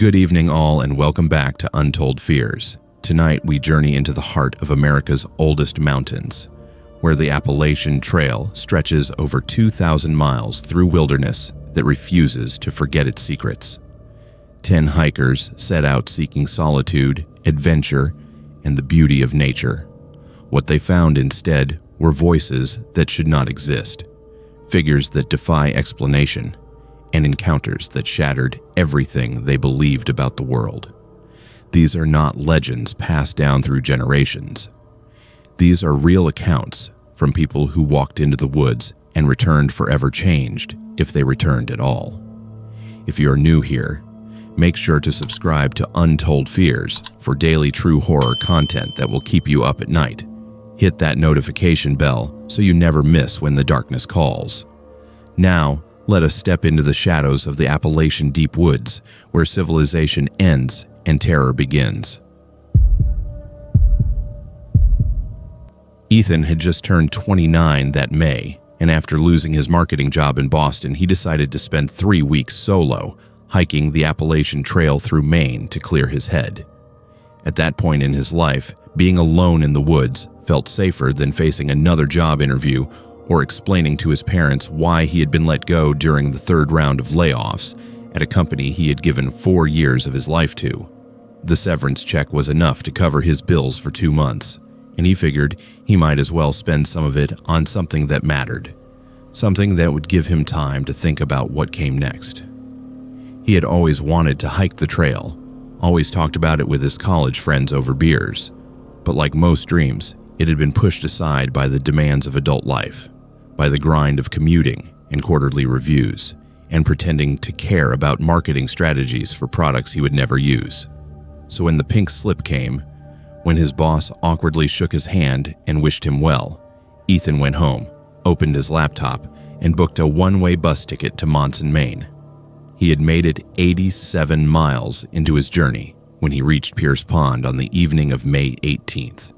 Good evening all, and welcome back to Untold Fears. Tonight we journey into the heart of America's oldest mountains, where the Appalachian Trail stretches over 2,000 miles through wilderness that refuses to forget its secrets. 10 hikers set out seeking solitude, adventure, and the beauty of nature. What they found instead were voices that should not exist, figures that defy explanation, and encounters that shattered everything they believed about the world. These are not legends passed down through generations. These are real accounts from people who walked into the woods and returned forever changed, if they returned at all. If you're new here, make sure to subscribe to Untold Fears for daily true horror content that will keep you up at night. Hit that notification bell so you never miss when the darkness calls. Now, let us step into the shadows of the Appalachian deep woods, where civilization ends and terror begins. Ethan had just turned 29 that May, and after losing his marketing job in Boston, he decided to spend 3 weeks solo, hiking the Appalachian Trail through Maine to clear his head. At that point in his life, being alone in the woods felt safer than facing another job interview or explaining to his parents why he had been let go during the third round of layoffs at a company he had given 4 years of his life to. The severance check was enough to cover his bills for 2 months, and he figured he might as well spend some of it on something that mattered, something that would give him time to think about what came next. He had always wanted to hike the trail, always talked about it with his college friends over beers, but like most dreams, it had been pushed aside by the demands of adult life, by the grind of commuting and quarterly reviews, and pretending to care about marketing strategies for products he would never use. So when the pink slip came, when his boss awkwardly shook his hand and wished him well, Ethan went home, opened his laptop, and booked a one-way bus ticket to Monson, Maine. He had made it 87 miles into his journey when he reached Pierce Pond on the evening of May 18th.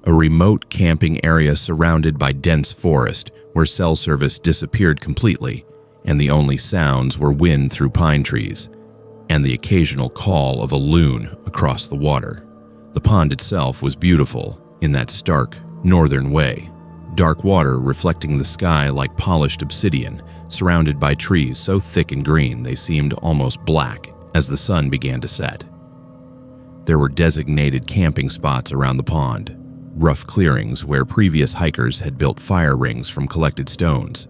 A remote camping area surrounded by dense forest where cell service disappeared completely, and the only sounds were wind through pine trees and the occasional call of a loon across the water. The pond itself was beautiful in that stark, northern way, dark water reflecting the sky like polished obsidian, surrounded by trees so thick and green they seemed almost black as the sun began to set. There were designated camping spots around the pond, rough clearings where previous hikers had built fire rings from collected stones,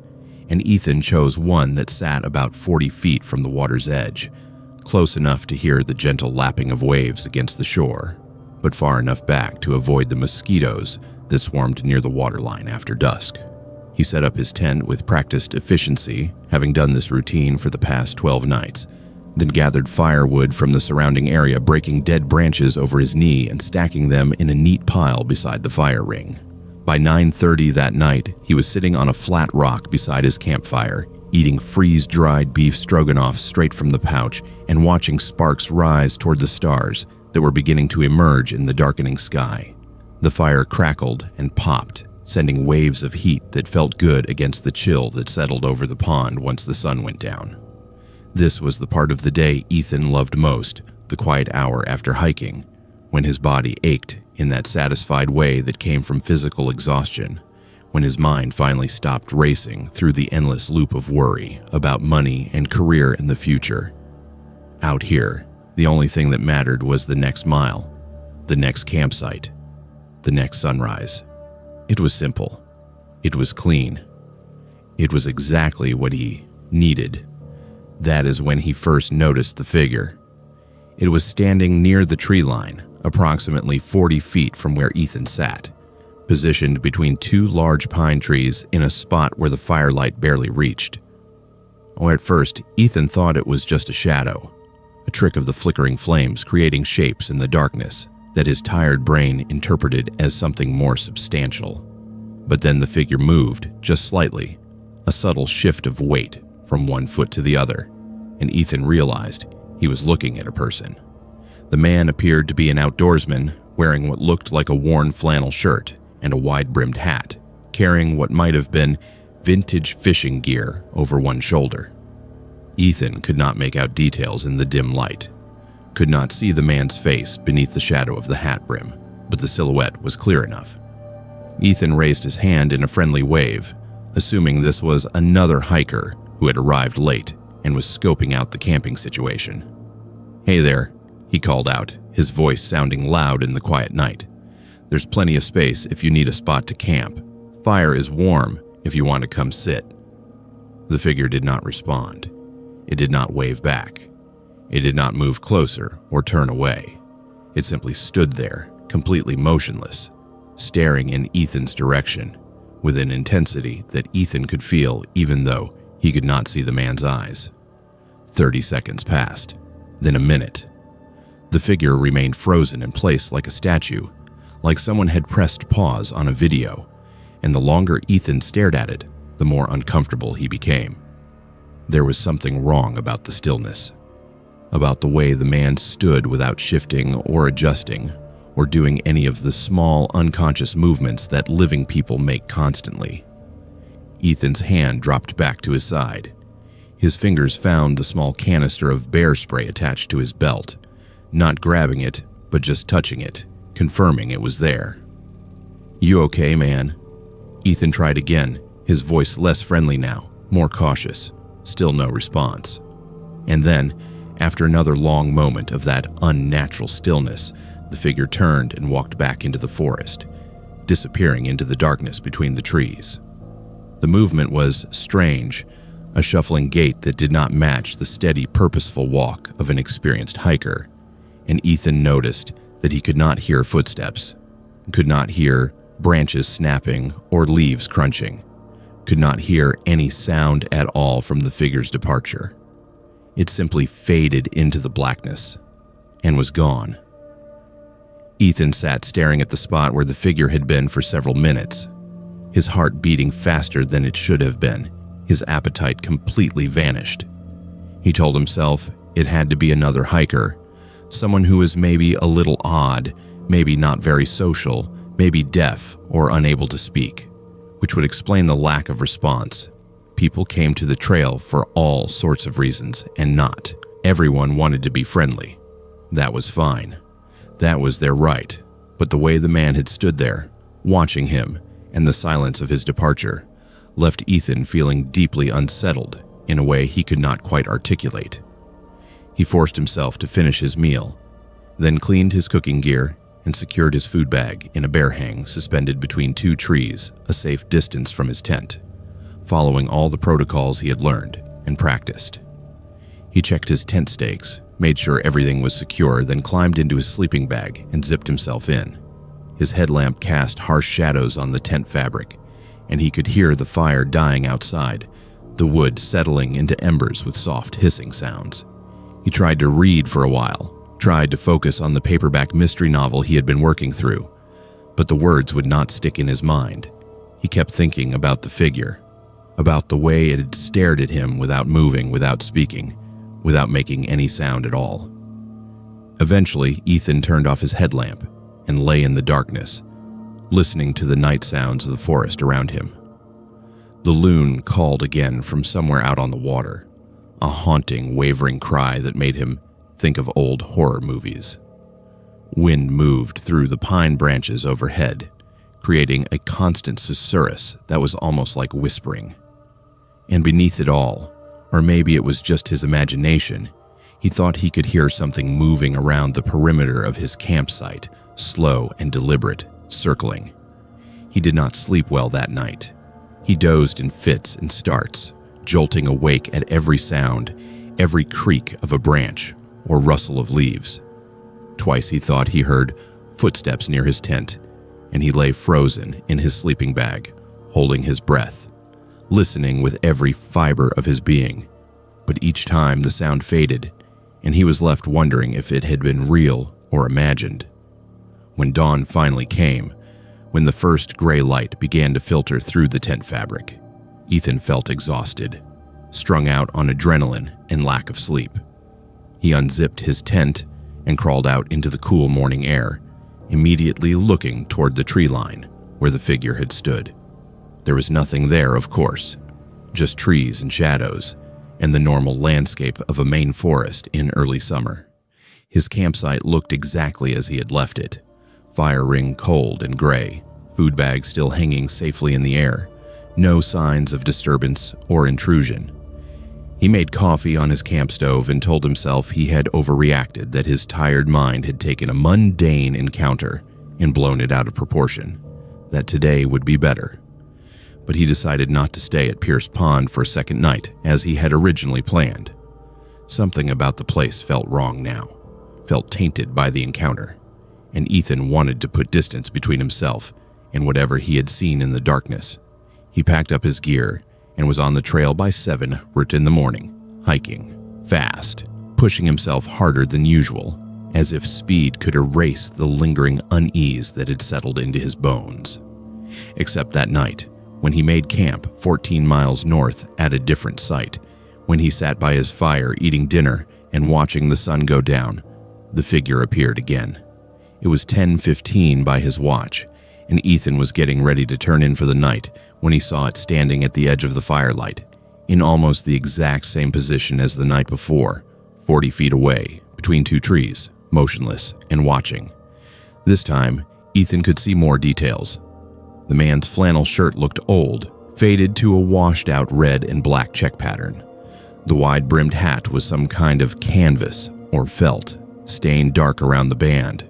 and Ethan chose one that sat about 40 feet from the water's edge, close enough to hear the gentle lapping of waves against the shore, but far enough back to avoid the mosquitoes that swarmed near the waterline after dusk. He set up his tent with practiced efficiency, having done this routine for the past 12 nights, then gathered firewood from the surrounding area, breaking dead branches over his knee and stacking them in a neat pile beside the fire ring. By 9:30 that night, he was sitting on a flat rock beside his campfire, eating freeze-dried beef stroganoff straight from the pouch and watching sparks rise toward the stars that were beginning to emerge in the darkening sky. The fire crackled and popped, sending waves of heat that felt good against the chill that settled over the pond once the sun went down. This was the part of the day Ethan loved most, the quiet hour after hiking, when his body ached in that satisfied way that came from physical exhaustion, when his mind finally stopped racing through the endless loop of worry about money and career in the future. Out here, the only thing that mattered was the next mile, the next campsite, the next sunrise. It was simple. It was clean. It was exactly what he needed. That is when he first noticed the figure. It was standing near the tree line, approximately 40 feet from where Ethan sat, positioned between 2 large pine trees in a spot where the firelight barely reached. At first, Ethan thought it was just a shadow, a trick of the flickering flames creating shapes in the darkness that his tired brain interpreted as something more substantial. But then the figure moved, just slightly, a subtle shift of weight from one foot to the other, and Ethan realized he was looking at a person. The man appeared to be an outdoorsman, wearing what looked like a worn flannel shirt and a wide-brimmed hat, carrying what might have been vintage fishing gear over one shoulder. Ethan could not make out details in the dim light, Could not see the man's face beneath the shadow of the hat brim, but the silhouette was clear enough. Ethan raised his hand in a friendly wave, assuming this was another hiker who had arrived late and was scoping out the camping situation. "Hey there," he called out, his voice sounding loud in the quiet night. "There's plenty of space if you need a spot to camp. Fire is warm if you want to come sit." The figure did not respond. It did not wave back. It did not move closer or turn away. It simply stood there, completely motionless, staring in Ethan's direction with an intensity that Ethan could feel even though he could not see the man's eyes. 30 seconds passed, then a minute. The figure remained frozen in place like a statue, like someone had pressed pause on a video, and the longer Ethan stared at it, the more uncomfortable he became. There was something wrong about the stillness, about the way the man stood without shifting or adjusting or doing any of the small, unconscious movements that living people make constantly. Ethan's hand dropped back to his side. His fingers found the small canister of bear spray attached to his belt, not grabbing it, but just touching it, confirming it was there. "You okay, man?" Ethan tried again, his voice less friendly now, more cautious. Still no response. And then, after another long moment of that unnatural stillness, the figure turned and walked back into the forest, disappearing into the darkness between the trees. The movement was strange, a shuffling gait that did not match the steady, purposeful walk of an experienced hiker, and Ethan noticed that he could not hear footsteps, could not hear branches snapping or leaves crunching, could not hear any sound at all from the figure's departure. It simply faded into the blackness and was gone. Ethan sat staring at the spot where the figure had been for several minutes, his heart beating faster than it should have been, his appetite completely vanished. He told himself it had to be another hiker, someone who was maybe a little odd, maybe not very social, maybe deaf or unable to speak, which would explain the lack of response. People came to the trail for all sorts of reasons, and not everyone wanted to be friendly. That was fine. That was their right. But the way the man had stood there, watching him, and the silence of his departure, left Ethan feeling deeply unsettled in a way he could not quite articulate. He forced himself to finish his meal, then cleaned his cooking gear and secured his food bag in a bear hang suspended between two trees a safe distance from his tent, following all the protocols he had learned and practiced. He checked his tent stakes, made sure everything was secure, then climbed into his sleeping bag and zipped himself in. His headlamp cast harsh shadows on the tent fabric, and he could hear the fire dying outside, the wood settling into embers with soft hissing sounds. He tried to read for a while, tried to focus on the paperback mystery novel he had been working through, but the words would not stick in his mind. He kept thinking about the figure, about the way it had stared at him without moving, without speaking, without making any sound at all. Eventually, Ethan turned off his headlamp and lay in the darkness, listening to the night sounds of the forest around him. The loon called again from somewhere out on the water, a haunting, wavering cry that made him think of old horror movies. Wind moved through the pine branches overhead, creating a constant susurrus that was almost like whispering. And beneath it all, or maybe it was just his imagination, he thought he could hear something moving around the perimeter of his campsite, slow and deliberate, circling. He did not sleep well that night. He dozed in fits and starts, jolting awake at every sound, every creak of a branch or rustle of leaves. Twice he thought he heard footsteps near his tent, and he lay frozen in his sleeping bag, holding his breath, listening with every fiber of his being. But each time the sound faded, and he was left wondering if it had been real or imagined. When dawn finally came, when the first gray light began to filter through the tent fabric, Ethan felt exhausted, strung out on adrenaline and lack of sleep. He unzipped his tent and crawled out into the cool morning air, immediately looking toward the tree line where the figure had stood. There was nothing there, of course, just trees and shadows, and the normal landscape of a Maine forest in early summer. His campsite looked exactly as he had left it. Fire ring cold and gray, food bag still hanging safely in the air, no signs of disturbance or intrusion. He made coffee on his camp stove and told himself he had overreacted, that his tired mind had taken a mundane encounter and blown it out of proportion, that today would be better. But he decided not to stay at Pierce Pond for a second night as he had originally planned. Something about the place felt wrong now, felt tainted by the encounter, and Ethan wanted to put distance between himself and whatever he had seen in the darkness. He packed up his gear and was on the trail by 7 in the morning, hiking, fast, pushing himself harder than usual, as if speed could erase the lingering unease that had settled into his bones. Except that night, when he made camp 14 miles north at a different site, when he sat by his fire eating dinner and watching the sun go down, the figure appeared again. It was 10:15 by his watch, and Ethan was getting ready to turn in for the night when he saw it standing at the edge of the firelight, in almost the exact same position as the night before, 40 feet away, between 2 trees, motionless and watching. This time, Ethan could see more details. The man's flannel shirt looked old, faded to a washed-out red and black check pattern. The wide-brimmed hat was some kind of canvas or felt, stained dark around the band,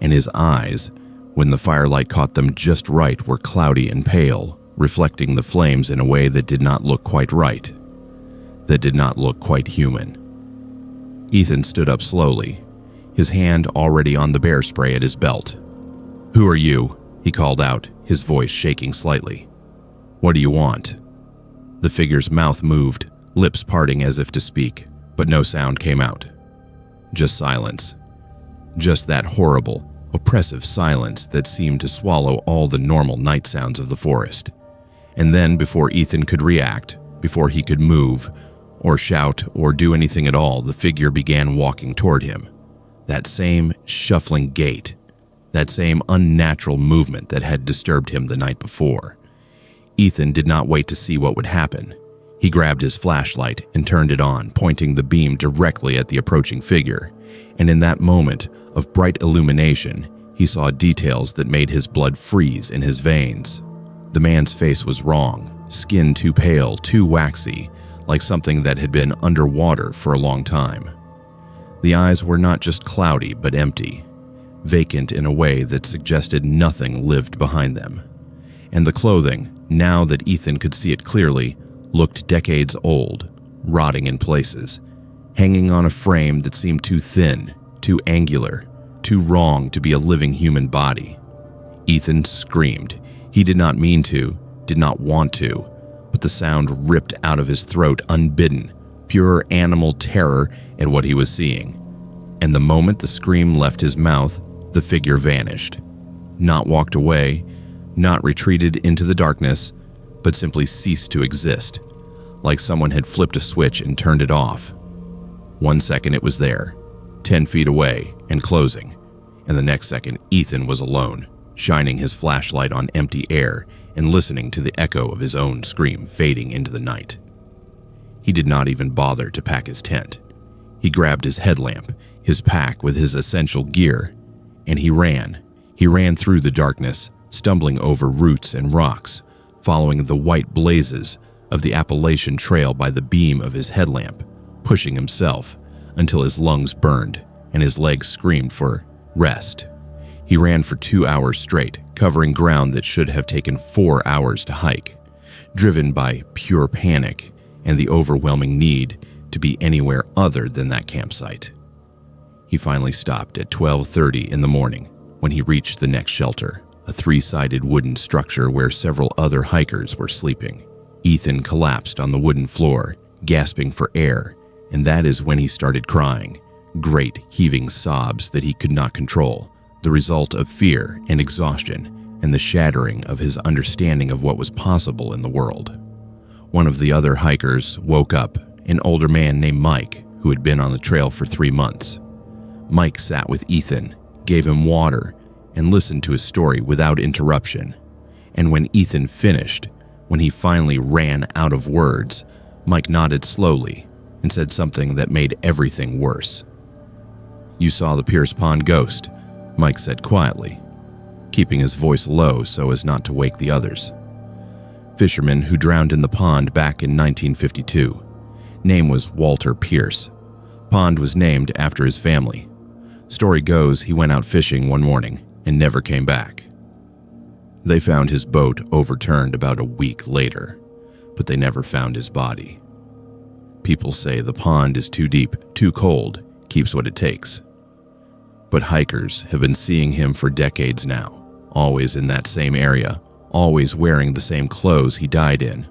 and his eyes, when the firelight caught them just right, were cloudy and pale, reflecting the flames in a way that did not look quite right, that did not look quite human. Ethan stood up slowly, his hand already on the bear spray at his belt. "Who are you?" he called out, his voice shaking slightly. "What do you want?" The figure's mouth moved, lips parting as if to speak, but no sound came out. Just silence. Just that horrible, oppressive silence that seemed to swallow all the normal night sounds of the forest. And then, before Ethan could react, before he could move, or shout, or do anything at all, the figure began walking toward him. That same shuffling gait, that same unnatural movement that had disturbed him the night before. Ethan did not wait to see what would happen. He grabbed his flashlight and turned it on, pointing the beam directly at the approaching figure. And in that moment of bright illumination, he saw details that made his blood freeze in his veins. The man's face was wrong, skin too pale, too waxy, like something that had been underwater for a long time. The eyes were not just cloudy but empty, vacant in a way that suggested nothing lived behind them. And the clothing, now that Ethan could see it clearly, looked decades old, rotting in places, hanging on a frame that seemed too thin, too angular, too wrong to be a living human body. Ethan screamed. He did not mean to, did not want to, but the sound ripped out of his throat unbidden, pure animal terror at what he was seeing. And the moment the scream left his mouth, the figure vanished. Not walked away, not retreated into the darkness, but simply ceased to exist, like someone had flipped a switch and turned it off. 1 second it was there, 10 feet away and closing, and the next second Ethan was alone, shining his flashlight on empty air and listening to the echo of his own scream fading into the night. He did not even bother to pack his tent. He grabbed his headlamp, his pack with his essential gear, and he ran. He ran through the darkness, stumbling over roots and rocks, following the white blazes of the Appalachian Trail by the beam of his headlamp, pushing himself until his lungs burned and his legs screamed for rest. He ran for 2 hours straight, covering ground that should have taken 4 hours to hike, driven by pure panic and the overwhelming need to be anywhere other than that campsite. He finally stopped at 12:30 in the morning when he reached the next shelter, a 3-sided wooden structure where several other hikers were sleeping. Ethan collapsed on the wooden floor, gasping for air, and that is when he started crying, great heaving sobs that he could not control, the result of fear and exhaustion and the shattering of his understanding of what was possible in the world. One of the other hikers woke up, an older man named Mike, who had been on the trail for 3 months. Mike sat with Ethan, gave him water, and listened to his story without interruption. And when Ethan finished, when he finally ran out of words, Mike nodded slowly and said something that made everything worse. "You saw the Pierce Pond ghost," Mike said quietly, keeping his voice low so as not to wake the others. Fisherman who drowned in the pond back in 1952. Name was Walter Pierce. Pond was named after his family. Story goes he went out fishing one morning and never came back. They found his boat overturned about a week later, but they never found his body. People say the pond is too deep, too cold, keeps what it takes. But hikers have been seeing him for decades now, always in that same area, always wearing the same clothes he died in,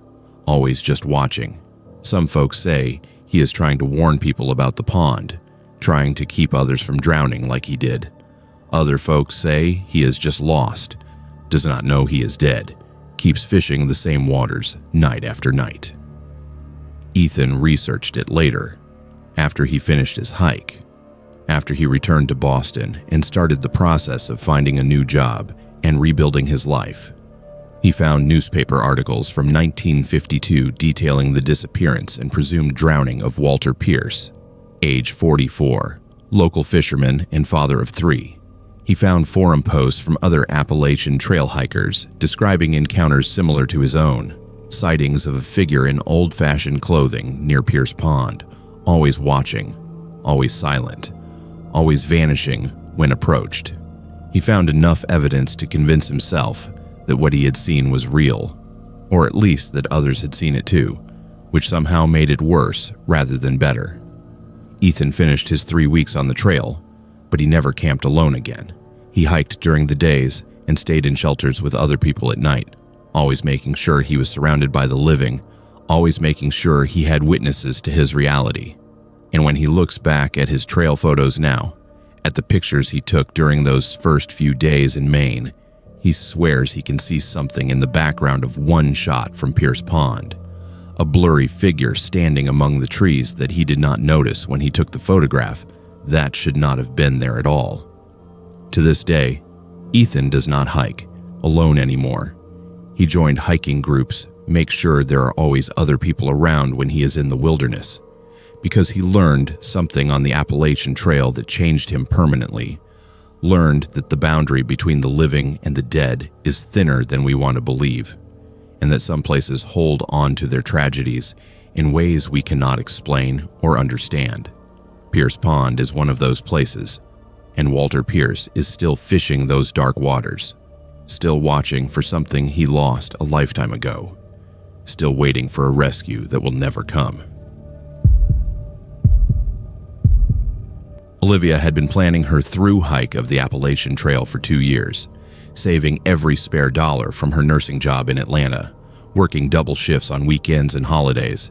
always just watching. Some folks say he is trying to warn people about the pond, trying to keep others from drowning like he did. Other folks say he is just lost, does not know he is dead, keeps fishing the same waters night after night. Ethan researched it later, after he finished his hike, after he returned to Boston and started the process of finding a new job and rebuilding his life. He found newspaper articles from 1952 detailing the disappearance and presumed drowning of Walter Pierce, age 44, local fisherman and father of 3. He found forum posts from other Appalachian Trail hikers describing encounters similar to his own, sightings of a figure in old-fashioned clothing near Pierce Pond, always watching, always silent, always vanishing when approached. He found enough evidence to convince himself that what he had seen was real, or at least that others had seen it too, which somehow made it worse rather than better. Ethan finished his 3 weeks on the trail, but he never camped alone again. He hiked during the days and stayed in shelters with other people at night, always making sure he was surrounded by the living, always making sure he had witnesses to his reality. And when he looks back at his trail photos now, at the pictures he took during those first few days in Maine, he swears he can see something in the background of one shot from Pierce Pond, a blurry figure standing among the trees that he did not notice when he took the photograph. That should not have been there at all. To this day, Ethan does not hike alone anymore. He joined hiking groups, makes sure there are always other people around when he is in the wilderness, because he learned something on the Appalachian Trail that changed him permanently. Learned that the boundary between the living and the dead is thinner than we want to believe, and that some places hold on to their tragedies in ways we cannot explain or understand. Pierce Pond is one of those places, and Walter Pierce is still fishing those dark waters, still watching for something he lost a lifetime ago, still waiting for a rescue that will never come. Olivia had been planning her through hike of the Appalachian Trail for 2 years, saving every spare dollar from her nursing job in Atlanta, working double shifts on weekends and holidays,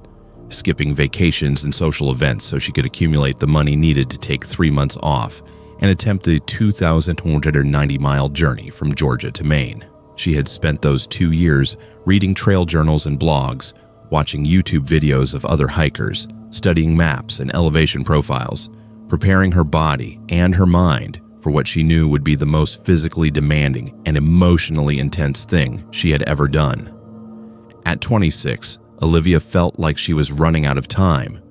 skipping vacations and social events so she could accumulate the money needed to take 3 months off and attempt the 2,190-mile journey from Georgia to Maine. She had spent those 2 years reading trail journals and blogs, watching YouTube videos of other hikers, studying maps and elevation profiles, preparing her body and her mind for what she knew would be the most physically demanding and emotionally intense thing she had ever done. At 26, Olivia felt like she was running out of time,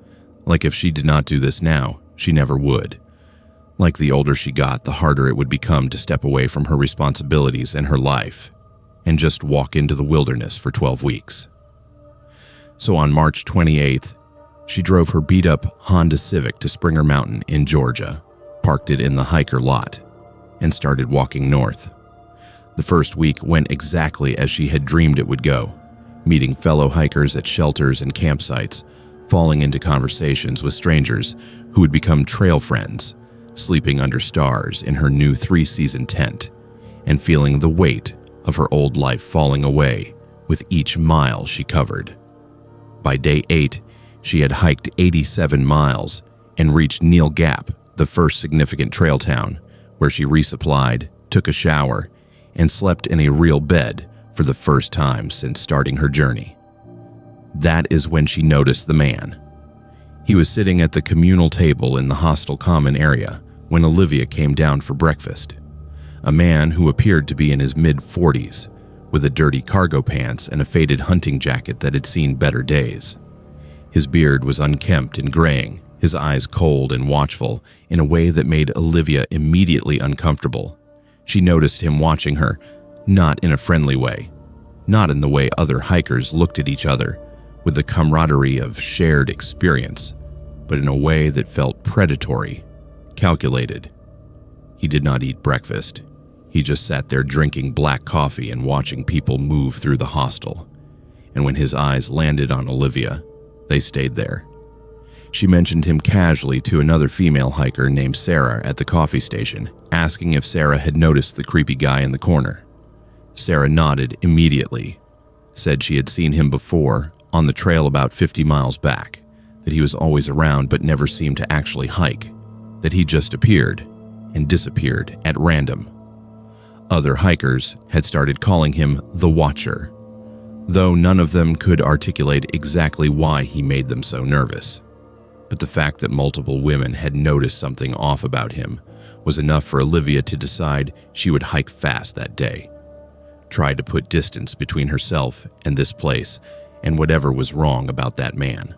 like if she did not do this now, she never would. Like the older she got, the harder it would become to step away from her responsibilities and her life, and just walk into the wilderness for 12 weeks. So on March 28th, she drove her beat-up Honda Civic to Springer Mountain in Georgia, parked it in the hiker lot, and started walking north. The first week went exactly as she had dreamed it would go, meeting fellow hikers at shelters and campsites, falling into conversations with strangers who would become trail friends, sleeping under stars in her new 3-season tent, and feeling the weight of her old life falling away with each mile she covered. By day 8, she had hiked 87 miles and reached Neal Gap, the first significant trail town, where she resupplied, took a shower, and slept in a real bed for the first time since starting her journey. That is when she noticed the man. He was sitting at the communal table in the hostel common area when Olivia came down for breakfast. A man who appeared to be in his mid-40s, with a dirty cargo pants and a faded hunting jacket that had seen better days. His beard was unkempt and graying, his eyes cold and watchful in a way that made Olivia immediately uncomfortable. She noticed him watching her, not in a friendly way, not in the way other hikers looked at each other, with the camaraderie of shared experience, but in a way that felt predatory, calculated. He did not eat breakfast. He just sat there drinking black coffee and watching people move through the hostel. And when his eyes landed on Olivia, they stayed there. She mentioned him casually to another female hiker named Sarah at the coffee station, asking if Sarah had noticed the creepy guy in the corner. Sarah nodded immediately, said she had seen him before on the trail about 50 miles back, that he was always around but never seemed to actually hike, that he just appeared and disappeared at random. Other hikers had started calling him the Watcher, though none of them could articulate exactly why he made them so nervous. But the fact that multiple women had noticed something off about him was enough for Olivia to decide she would hike fast that day, try to put distance between herself and this place and whatever was wrong about that man.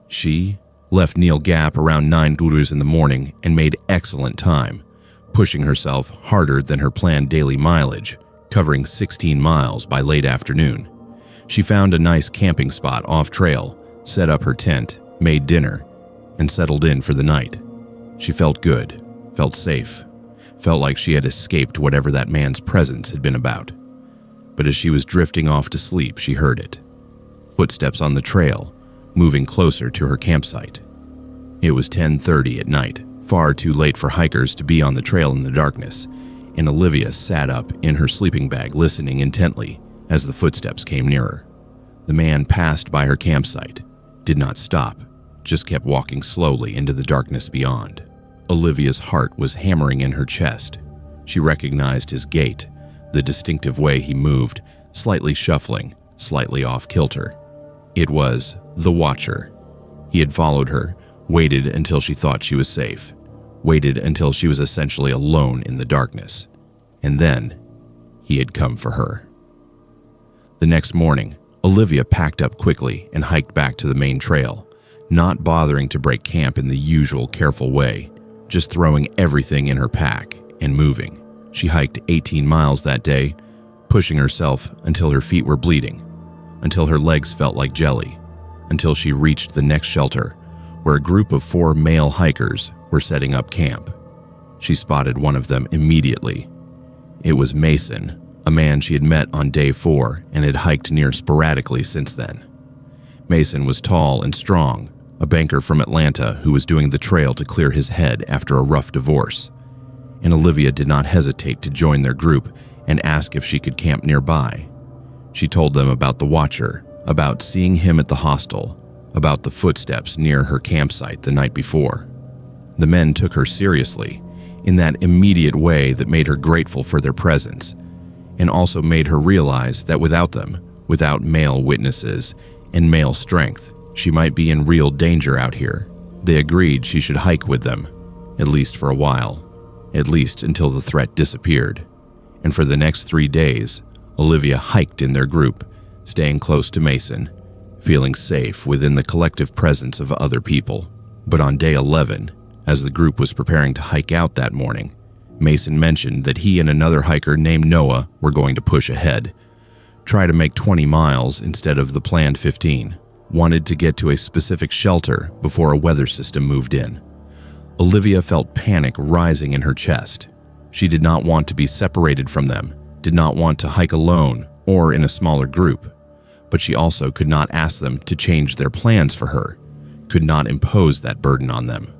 She left Neil Gap around 9 in the morning and made excellent time, pushing herself harder than her planned daily mileage, covering 16 miles by late afternoon. She found a nice camping spot off-trail, set up her tent, made dinner, and settled in for the night. She felt good, felt safe, felt like she had escaped whatever that man's presence had been about. But as she was drifting off to sleep, she heard it. Footsteps on the trail, moving closer to her campsite. It was 10:30 at night, far too late for hikers to be on the trail in the darkness, and Olivia sat up in her sleeping bag listening intently as the footsteps came nearer. The man passed by her campsite, did not stop, just kept walking slowly into the darkness beyond. Olivia's heart was hammering in her chest. She recognized his gait, the distinctive way he moved, slightly shuffling, slightly off kilter. It was the Watcher. He had followed her, waited until she thought she was safe, waited until she was essentially alone in the darkness, and then he had come for her. The next morning, Olivia packed up quickly and hiked back to the main trail, not bothering to break camp in the usual careful way, just throwing everything in her pack and moving. She hiked 18 miles that day, pushing herself until her feet were bleeding, until her legs felt like jelly, until she reached the next shelter, where a group of 4 male hikers were setting up camp. She spotted one of them immediately. It was Mason, a man she had met on day 4 and had hiked near sporadically since then. Mason was tall and strong, a banker from Atlanta who was doing the trail to clear his head after a rough divorce. And Olivia did not hesitate to join their group and ask if she could camp nearby. She told them about the Watcher, about seeing him at the hostel, about the footsteps near her campsite the night before. The men took her seriously, in that immediate way that made her grateful for their presence, and also made her realize that without them, without male witnesses and male strength, she might be in real danger out here. They agreed she should hike with them, at least for a while, at least until the threat disappeared. And for the next 3 days, Olivia hiked in their group, staying close to Mason, feeling safe within the collective presence of other people. But on day 11, as the group was preparing to hike out that morning, Mason mentioned that he and another hiker named Noah were going to push ahead, try to make 20 miles instead of the planned 15, wanted to get to a specific shelter before a weather system moved in. Olivia felt panic rising in her chest. She did not want to be separated from them, did not want to hike alone or in a smaller group, but she also could not ask them to change their plans for her, could not impose that burden on them.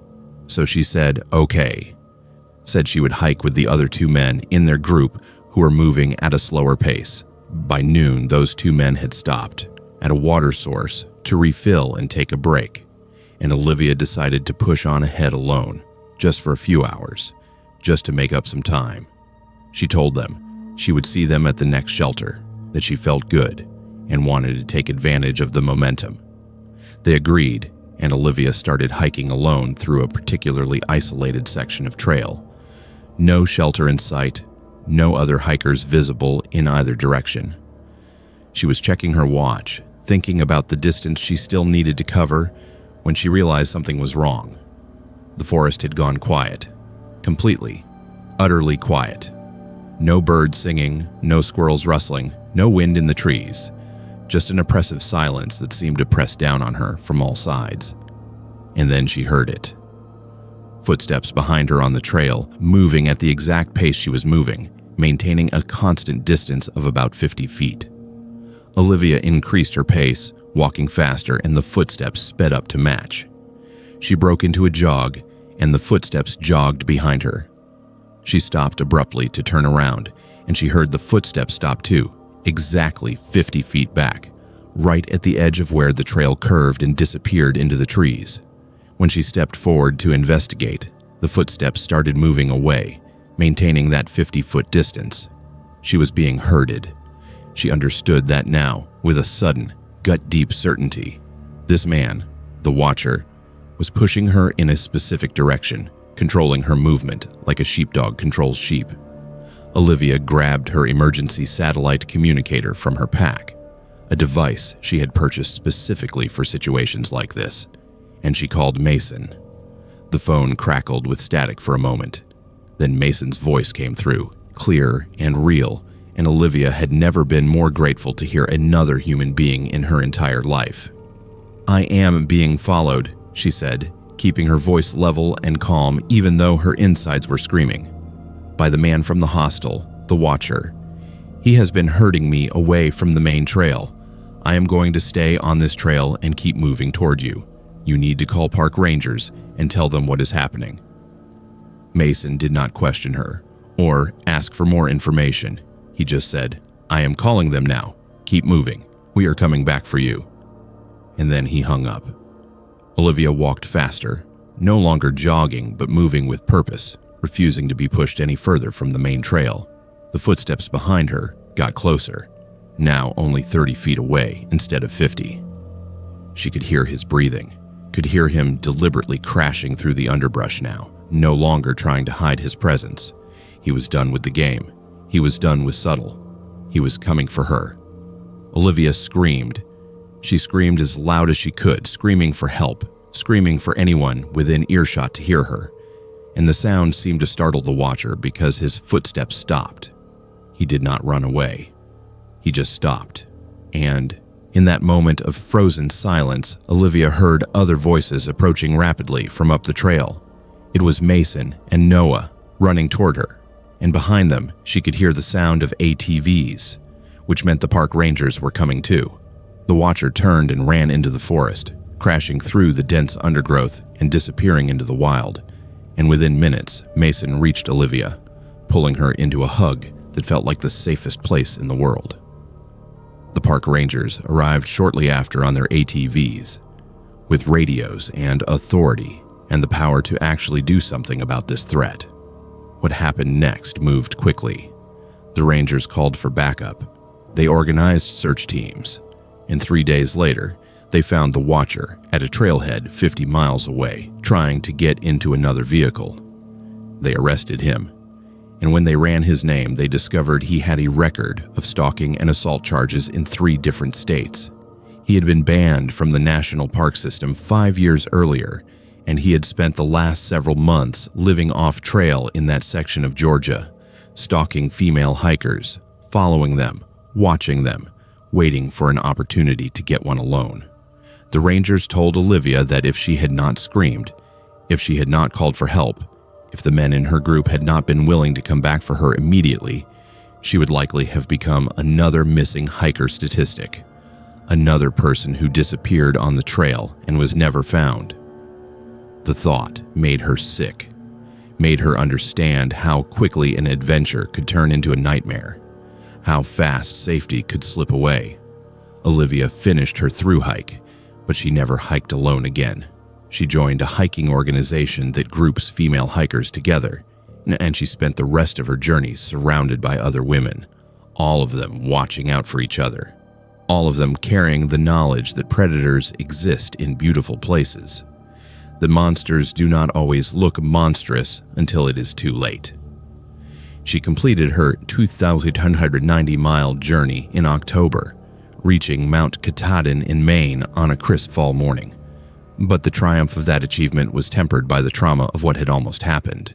So she said, okay, said she would hike with the other 2 men in their group who were moving at a slower pace. By noon, those 2 men had stopped at a water source to refill and take a break, and Olivia decided to push on ahead alone, just for a few hours, just to make up some time. She told them she would see them at the next shelter, that she felt good and wanted to take advantage of the momentum. They agreed, and Olivia started hiking alone through a particularly isolated section of trail. No shelter in sight, no other hikers visible in either direction. She was checking her watch, thinking about the distance she still needed to cover, when she realized something was wrong. The forest had gone quiet. Completely, utterly quiet. No birds singing, no squirrels rustling, no wind in the trees. Just an oppressive silence that seemed to press down on her from all sides. And then she heard it. Footsteps behind her on the trail, moving at the exact pace she was moving, maintaining a constant distance of about 50 feet. Olivia increased her pace, walking faster, and the footsteps sped up to match. She broke into a jog, and the footsteps jogged behind her. She stopped abruptly to turn around, and she heard the footsteps stop too, exactly 50 feet back, right at the edge of where the trail curved and disappeared into the trees. When she stepped forward to investigate, the footsteps started moving away, maintaining that 50-foot distance. She was being herded. She understood that now, with a sudden, gut-deep certainty. This man, the Watcher, was pushing her in a specific direction, controlling her movement like a sheepdog controls sheep. Olivia grabbed her emergency satellite communicator from her pack, a device she had purchased specifically for situations like this, and she called Mason. The phone crackled with static for a moment. Then Mason's voice came through, clear and real, and Olivia had never been more grateful to hear another human being in her entire life. "I am being followed," she said, keeping her voice level and calm even though her insides were screaming. "By the man from the hostel, the Watcher. He has been herding me away from the main trail. I am going to stay on this trail and keep moving toward you. You need to call park rangers and tell them what is happening." Mason did not question her or ask for more information. He just said, "I am calling them now. Keep moving. We are coming back for you." And then he hung up. Olivia walked faster, no longer jogging but moving with purpose, refusing to be pushed any further from the main trail. The footsteps behind her got closer, now only 30 feet away instead of 50. She could hear his breathing, could hear him deliberately crashing through the underbrush now, no longer trying to hide his presence. He was done with the game. He was done with subtle. He was coming for her. Olivia screamed. She screamed as loud as she could, screaming for help, screaming for anyone within earshot to hear her. And the sound seemed to startle the Watcher because his footsteps stopped. He did not run away. He just stopped. And in that moment of frozen silence, Olivia heard other voices approaching rapidly from up the trail. It was Mason and Noah running toward her, and behind them she could hear the sound of ATVs, which meant the park rangers were coming too. The Watcher turned and ran into the forest, crashing through the dense undergrowth and disappearing into the wild. And within minutes, Mason reached Olivia, pulling her into a hug that felt like the safest place in the world. The park rangers arrived shortly after on their ATVs, with radios and authority and the power to actually do something about this threat. What happened next moved quickly. The rangers called for backup. They organized search teams, and 3 days later, they found the Watcher at a trailhead 50 miles away, trying to get into another vehicle. They arrested him, and when they ran his name, they discovered he had a record of stalking and assault charges in 3 different states. He had been banned from the national park system 5 years earlier, and he had spent the last several months living off-trail in that section of Georgia, stalking female hikers, following them, watching them, waiting for an opportunity to get one alone. The rangers told Olivia that if she had not screamed, if she had not called for help, if the men in her group had not been willing to come back for her immediately, she would likely have become another missing hiker statistic, another person who disappeared on the trail and was never found. The thought made her sick, made her understand how quickly an adventure could turn into a nightmare, how fast safety could slip away. Olivia finished her through hike, but she never hiked alone again. She joined a hiking organization that groups female hikers together, and she spent the rest of her journey surrounded by other women, all of them watching out for each other, all of them carrying the knowledge that predators exist in beautiful places. The monsters do not always look monstrous until it is too late. She completed her 2,190-mile journey in October, reaching Mount Katahdin in Maine on a crisp fall morning. But the triumph of that achievement was tempered by the trauma of what had almost happened.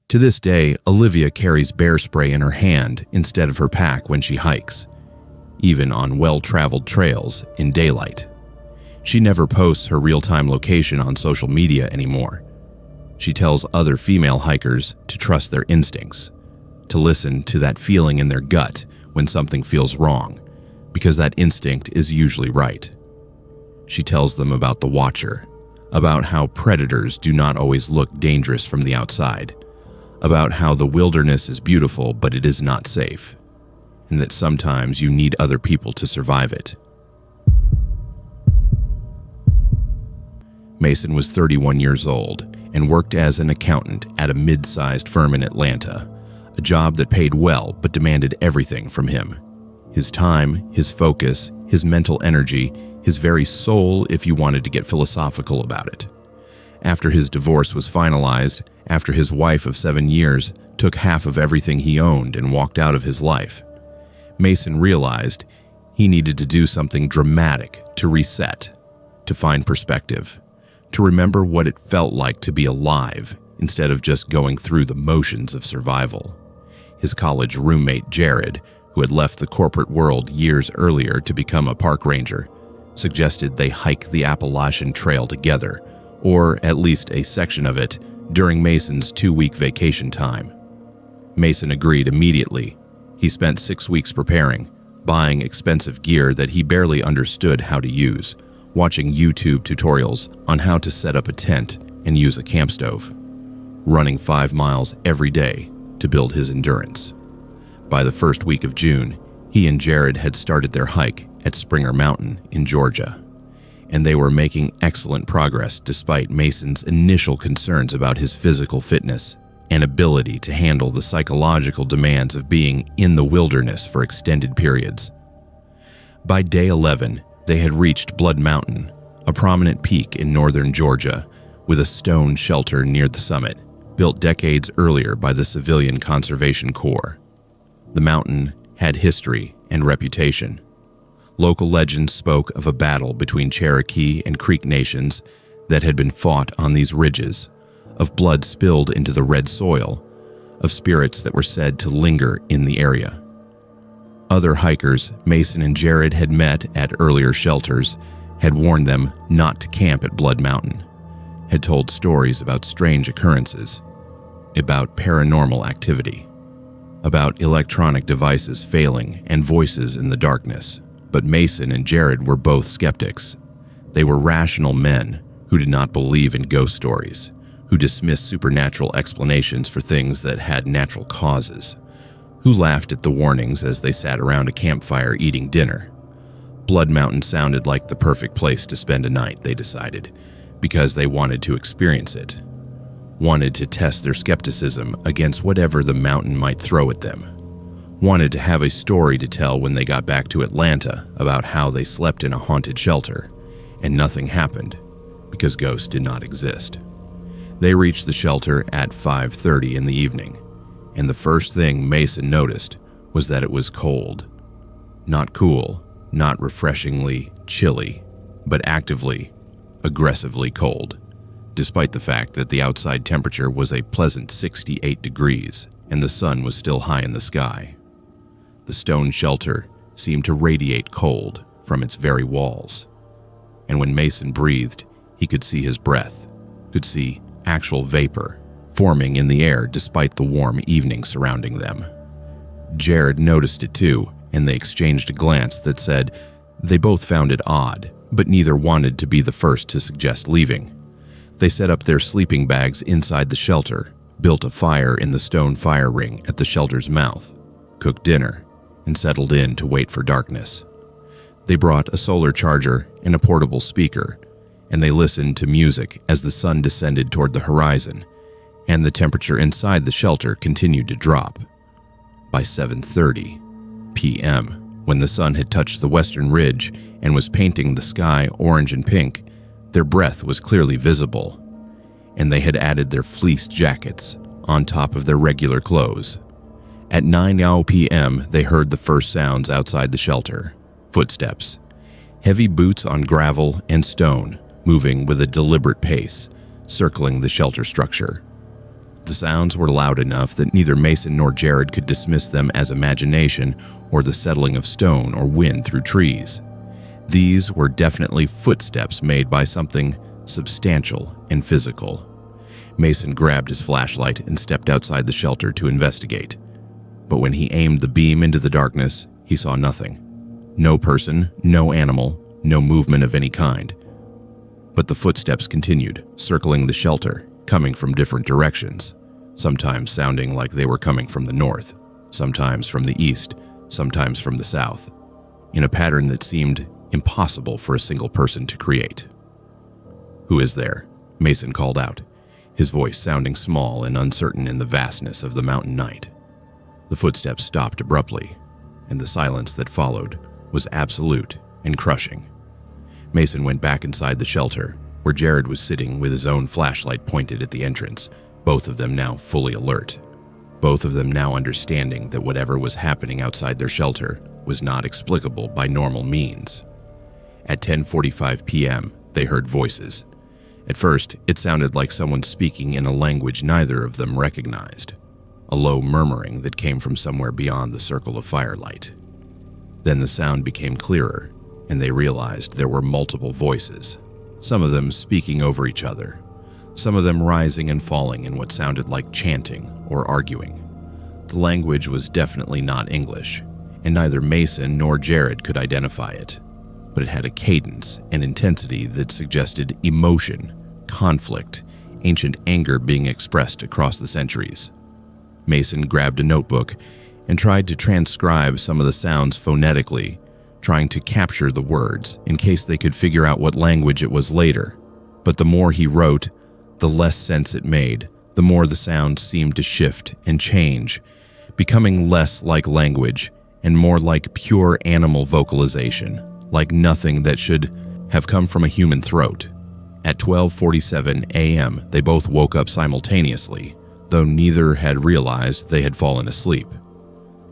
To this day, Olivia carries bear spray in her hand instead of her pack when she hikes, even on well-traveled trails in daylight. She never posts her real-time location on social media anymore. She tells other female hikers to trust their instincts, to listen to that feeling in their gut when something feels wrong, because that instinct is usually right. She tells them about the Watcher, about how predators do not always look dangerous from the outside, about how the wilderness is beautiful but it is not safe, and that sometimes you need other people to survive it. Mason was 31 years old and worked as an accountant at a mid-sized firm in Atlanta, a job that paid well but demanded everything from him. His time, his focus, his mental energy, his very soul if you wanted to get philosophical about it. After his divorce was finalized, after his wife of 7 years took half of everything he owned and walked out of his life, Mason realized he needed to do something dramatic to reset, to find perspective, to remember what it felt like to be alive instead of just going through the motions of survival. His college roommate, Jared, who had left the corporate world years earlier to become a park ranger, suggested they hike the Appalachian Trail together, or at least a section of it, during Mason's 2-week vacation time. Mason agreed immediately. He spent 6 weeks preparing, buying expensive gear that he barely understood how to use, watching YouTube tutorials on how to set up a tent and use a camp stove, running 5 miles every day to build his endurance. By the first week of June, he and Jared had started their hike at Springer Mountain in Georgia, and they were making excellent progress despite Mason's initial concerns about his physical fitness and ability to handle the psychological demands of being in the wilderness for extended periods. By day 11, they had reached Blood Mountain, a prominent peak in northern Georgia, with a stone shelter near the summit, built decades earlier by the Civilian Conservation Corps. The mountain had history and reputation. Local legends spoke of a battle between Cherokee and Creek nations that had been fought on these ridges, of blood spilled into the red soil, of spirits that were said to linger in the area. Other hikers Mason and Jared had met at earlier shelters had warned them not to camp at Blood Mountain, had told stories about strange occurrences, about paranormal activity, about electronic devices failing and voices in the darkness. But Mason and Jared were both skeptics. They were rational men who did not believe in ghost stories, who dismissed supernatural explanations for things that had natural causes, who laughed at the warnings as they sat around a campfire eating dinner. Blood Mountain sounded like the perfect place to spend a night, they decided, because they wanted to experience it, wanted to test their skepticism against whatever the mountain might throw at them, wanted to have a story to tell when they got back to Atlanta about how they slept in a haunted shelter, and nothing happened because ghosts did not exist. They reached the shelter at 5:30 in the evening, and the first thing Mason noticed was that it was cold. Not cool, not refreshingly chilly, but actively, aggressively cold, despite the fact that the outside temperature was a pleasant 68 degrees and the sun was still high in the sky. The stone shelter seemed to radiate cold from its very walls, and when Mason breathed, he could see his breath, could see actual vapor forming in the air despite the warm evening surrounding them. Jared noticed it too, and they exchanged a glance that said they both found it odd, but neither wanted to be the first to suggest leaving. They set up their sleeping bags inside the shelter, built a fire in the stone fire ring at the shelter's mouth, cooked dinner, and settled in to wait for darkness. They brought a solar charger and a portable speaker, and they listened to music as the sun descended toward the horizon, and the temperature inside the shelter continued to drop. By 7:30 p.m., when the sun had touched the western ridge and was painting the sky orange and pink, their breath was clearly visible, and they had added their fleece jackets on top of their regular clothes. At 9 p.m., they heard the first sounds outside the shelter. Footsteps. Heavy boots on gravel and stone, moving with a deliberate pace, circling the shelter structure. The sounds were loud enough that neither Mason nor Jared could dismiss them as imagination or the settling of stone or wind through trees. These were definitely footsteps made by something substantial and physical. Mason grabbed his flashlight and stepped outside the shelter to investigate. But when he aimed the beam into the darkness, he saw nothing. No person, no animal, no movement of any kind. But the footsteps continued, circling the shelter, coming from different directions, sometimes sounding like they were coming from the north, sometimes from the east, sometimes from the south, in a pattern that seemed impossible for a single person to create. "Who is there?" Mason called out, his voice sounding small and uncertain in the vastness of the mountain night. The footsteps stopped abruptly, and the silence that followed was absolute and crushing. Mason went back inside the shelter, where Jared was sitting with his own flashlight pointed at the entrance, both of them now fully alert. Both of them now understanding that whatever was happening outside their shelter was not explicable by normal means. At 10:45 p.m., they heard voices. At first, it sounded like someone speaking in a language neither of them recognized, a low murmuring that came from somewhere beyond the circle of firelight. Then the sound became clearer, and they realized there were multiple voices, some of them speaking over each other, some of them rising and falling in what sounded like chanting or arguing. The language was definitely not English, and neither Mason nor Jared could identify it, but it had a cadence and intensity that suggested emotion, conflict, ancient anger being expressed across the centuries. Mason grabbed a notebook and tried to transcribe some of the sounds phonetically, trying to capture the words in case they could figure out what language it was later. But the more he wrote, the less sense it made, the more the sound seemed to shift and change, becoming less like language and more like pure animal vocalization, like nothing that should have come from a human throat. At 12:47 a.m., they both woke up simultaneously, though neither had realized they had fallen asleep.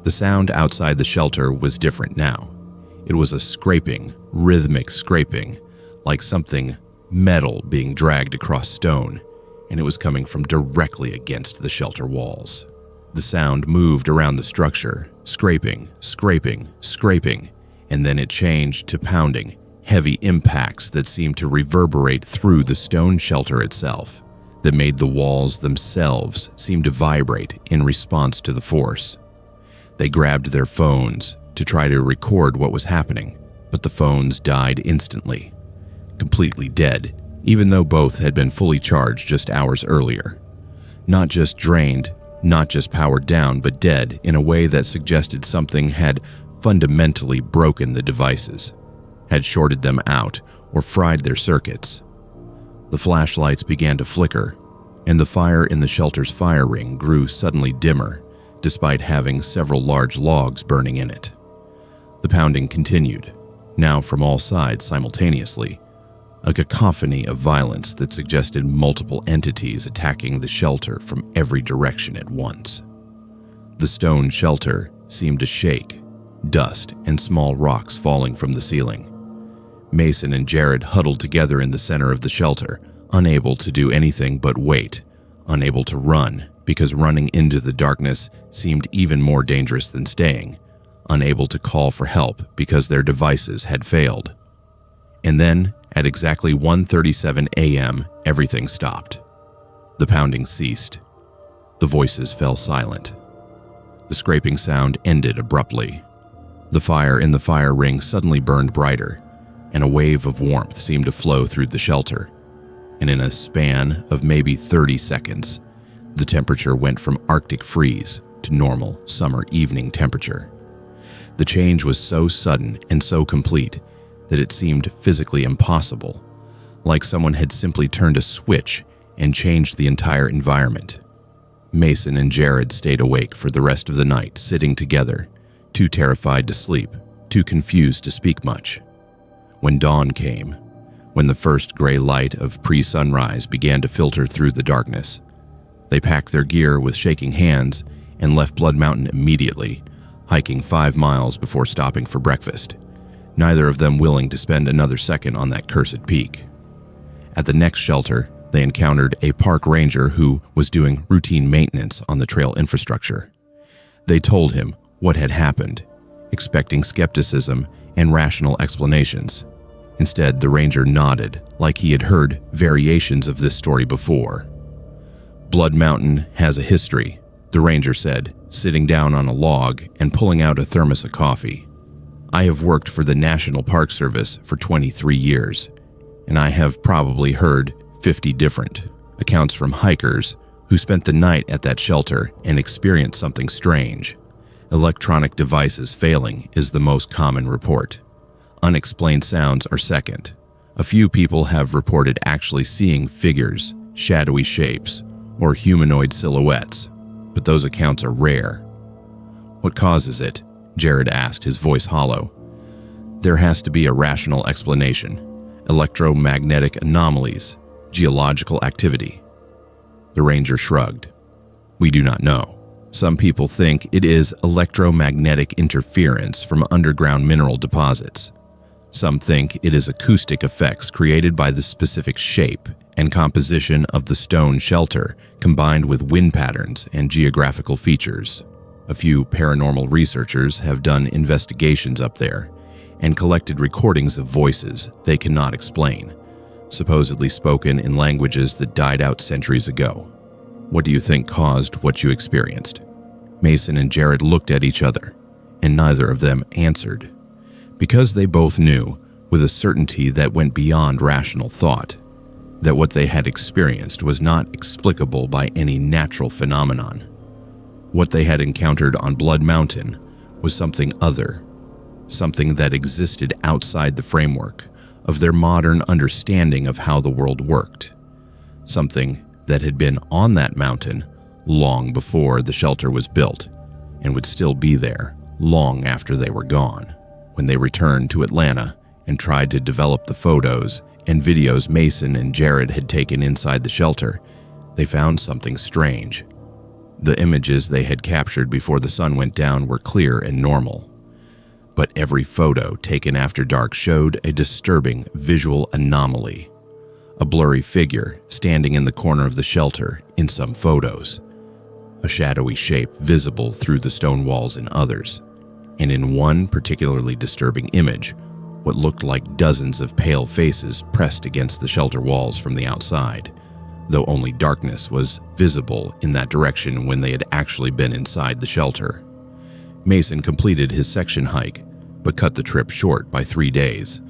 The sound outside the shelter was different now. It was a scraping, rhythmic scraping, like something metal being dragged across stone, and it was coming from directly against the shelter walls. The sound moved around the structure, scraping, scraping, scraping, and then it changed to pounding, heavy impacts that seemed to reverberate through the stone shelter itself, that made the walls themselves seem to vibrate in response to the force. They grabbed their phones to try to record what was happening, but the phones died instantly, completely dead, even though both had been fully charged just hours earlier. Not just drained, not just powered down, but dead in a way that suggested something had fundamentally broken the devices, had shorted them out or fried their circuits. The flashlights began to flicker, and the fire in the shelter's fire ring grew suddenly dimmer, despite having several large logs burning in it. The pounding continued, now from all sides simultaneously, a cacophony of violence that suggested multiple entities attacking the shelter from every direction at once. The stone shelter seemed to shake, dust and small rocks falling from the ceiling. Mason and Jared huddled together in the center of the shelter, unable to do anything but wait, unable to run because running into the darkness seemed even more dangerous than staying, unable to call for help because their devices had failed. And then, at exactly 1:37 a.m., everything stopped. The pounding ceased. The voices fell silent. The scraping sound ended abruptly. The fire in the fire ring suddenly burned brighter, and a wave of warmth seemed to flow through the shelter. And in a span of maybe 30 seconds, the temperature went from Arctic freeze to normal summer evening temperature. The change was so sudden and so complete that it seemed physically impossible, like someone had simply turned a switch and changed the entire environment. Mason and Jared stayed awake for the rest of the night, sitting together, too terrified to sleep, too confused to speak much. When dawn came, when the first gray light of pre-sunrise began to filter through the darkness, they packed their gear with shaking hands and left Blood Mountain immediately, hiking 5 miles before stopping for breakfast, neither of them willing to spend another second on that cursed peak. At the next shelter, they encountered a park ranger who was doing routine maintenance on the trail infrastructure. They told him what had happened, expecting skepticism and rational explanations. Instead, the ranger nodded, like he had heard variations of this story before. "Blood Mountain has a history," the ranger said, sitting down on a log and pulling out a thermos of coffee. "I have worked for the National Park Service for 23 years, and I have probably heard 50 different accounts from hikers who spent the night at that shelter and experienced something strange. Electronic devices failing is the most common report. Unexplained sounds are second. A few people have reported actually seeing figures, shadowy shapes, or humanoid silhouettes, but those accounts are rare." "What causes it?" Jared asked, his voice hollow. "There has to be a rational explanation. Electromagnetic anomalies, geological activity." The ranger shrugged. "We do not know. Some people think it is electromagnetic interference from underground mineral deposits. Some think it is acoustic effects created by the specific shape and composition of the stone shelter combined with wind patterns and geographical features. A few paranormal researchers have done investigations up there and collected recordings of voices they cannot explain, supposedly spoken in languages that died out centuries ago. What do you think caused what you experienced?" Mason and Jared looked at each other, and neither of them answered, because they both knew, with a certainty that went beyond rational thought, that what they had experienced was not explicable by any natural phenomenon. What they had encountered on Blood Mountain was something other, something that existed outside the framework of their modern understanding of how the world worked, something that had been on that mountain long before the shelter was built and would still be there long after they were gone. When they returned to Atlanta and tried to develop the photos and videos Mason and Jared had taken inside the shelter, they found something strange. The images they had captured before the sun went down were clear and normal, but every photo taken after dark showed a disturbing visual anomaly. A blurry figure standing in the corner of the shelter in some photos, a shadowy shape visible through the stone walls in others, and in one particularly disturbing image, what looked like dozens of pale faces pressed against the shelter walls from the outside, though only darkness was visible in that direction when they had actually been inside the shelter. Mason completed his section hike, but cut the trip short by 3 days,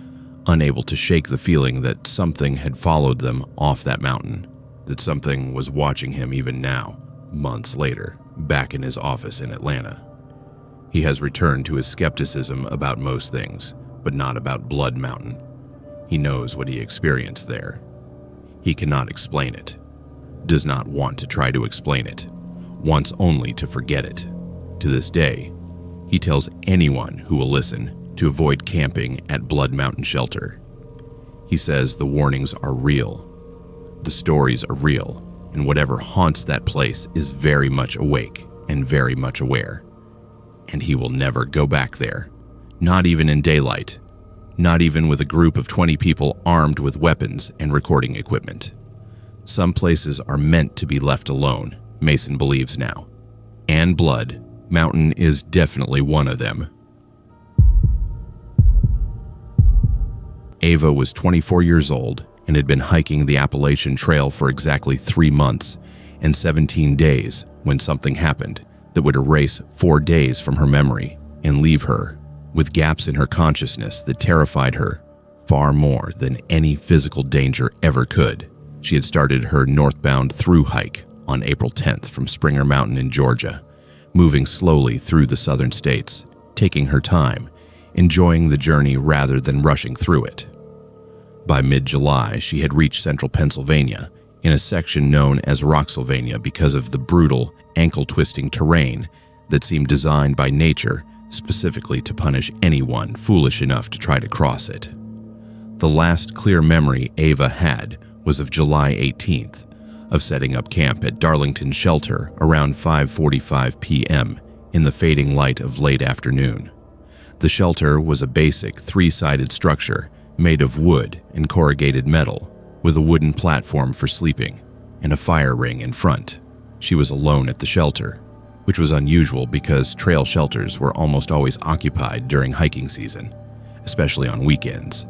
unable to shake the feeling that something had followed them off that mountain, that something was watching him even now, months later, back in his office in Atlanta. He has returned to his skepticism about most things, but not about Blood Mountain. He knows what he experienced there. He cannot explain it, does not want to try to explain it, wants only to forget it. To this day, he tells anyone who will listen to avoid camping at Blood Mountain Shelter. He says the warnings are real, the stories are real, and whatever haunts that place is very much awake and very much aware. And he will never go back there, not even in daylight, not even with a group of 20 people armed with weapons and recording equipment. Some places are meant to be left alone, Mason believes now. And Blood Mountain is definitely one of them. Ava was 24 years old and had been hiking the Appalachian Trail for exactly 3 months and 17 days when something happened that would erase 4 days from her memory and leave her with gaps in her consciousness that terrified her far more than any physical danger ever could. She had started her northbound through hike on April 10th from Springer Mountain in Georgia, moving slowly through the southern states, taking her time, enjoying the journey rather than rushing through it. By mid-July, she had reached central Pennsylvania in a section known as Roxylvania because of the brutal, ankle-twisting terrain that seemed designed by nature specifically to punish anyone foolish enough to try to cross it. The last clear memory Ava had was of July 18th, of setting up camp at Darlington Shelter around 5:45 p.m. in the fading light of late afternoon. The shelter was a basic 3-sided structure made of wood and corrugated metal, with a wooden platform for sleeping and a fire ring in front. She was alone at the shelter, which was unusual because trail shelters were almost always occupied during hiking season, especially on weekends.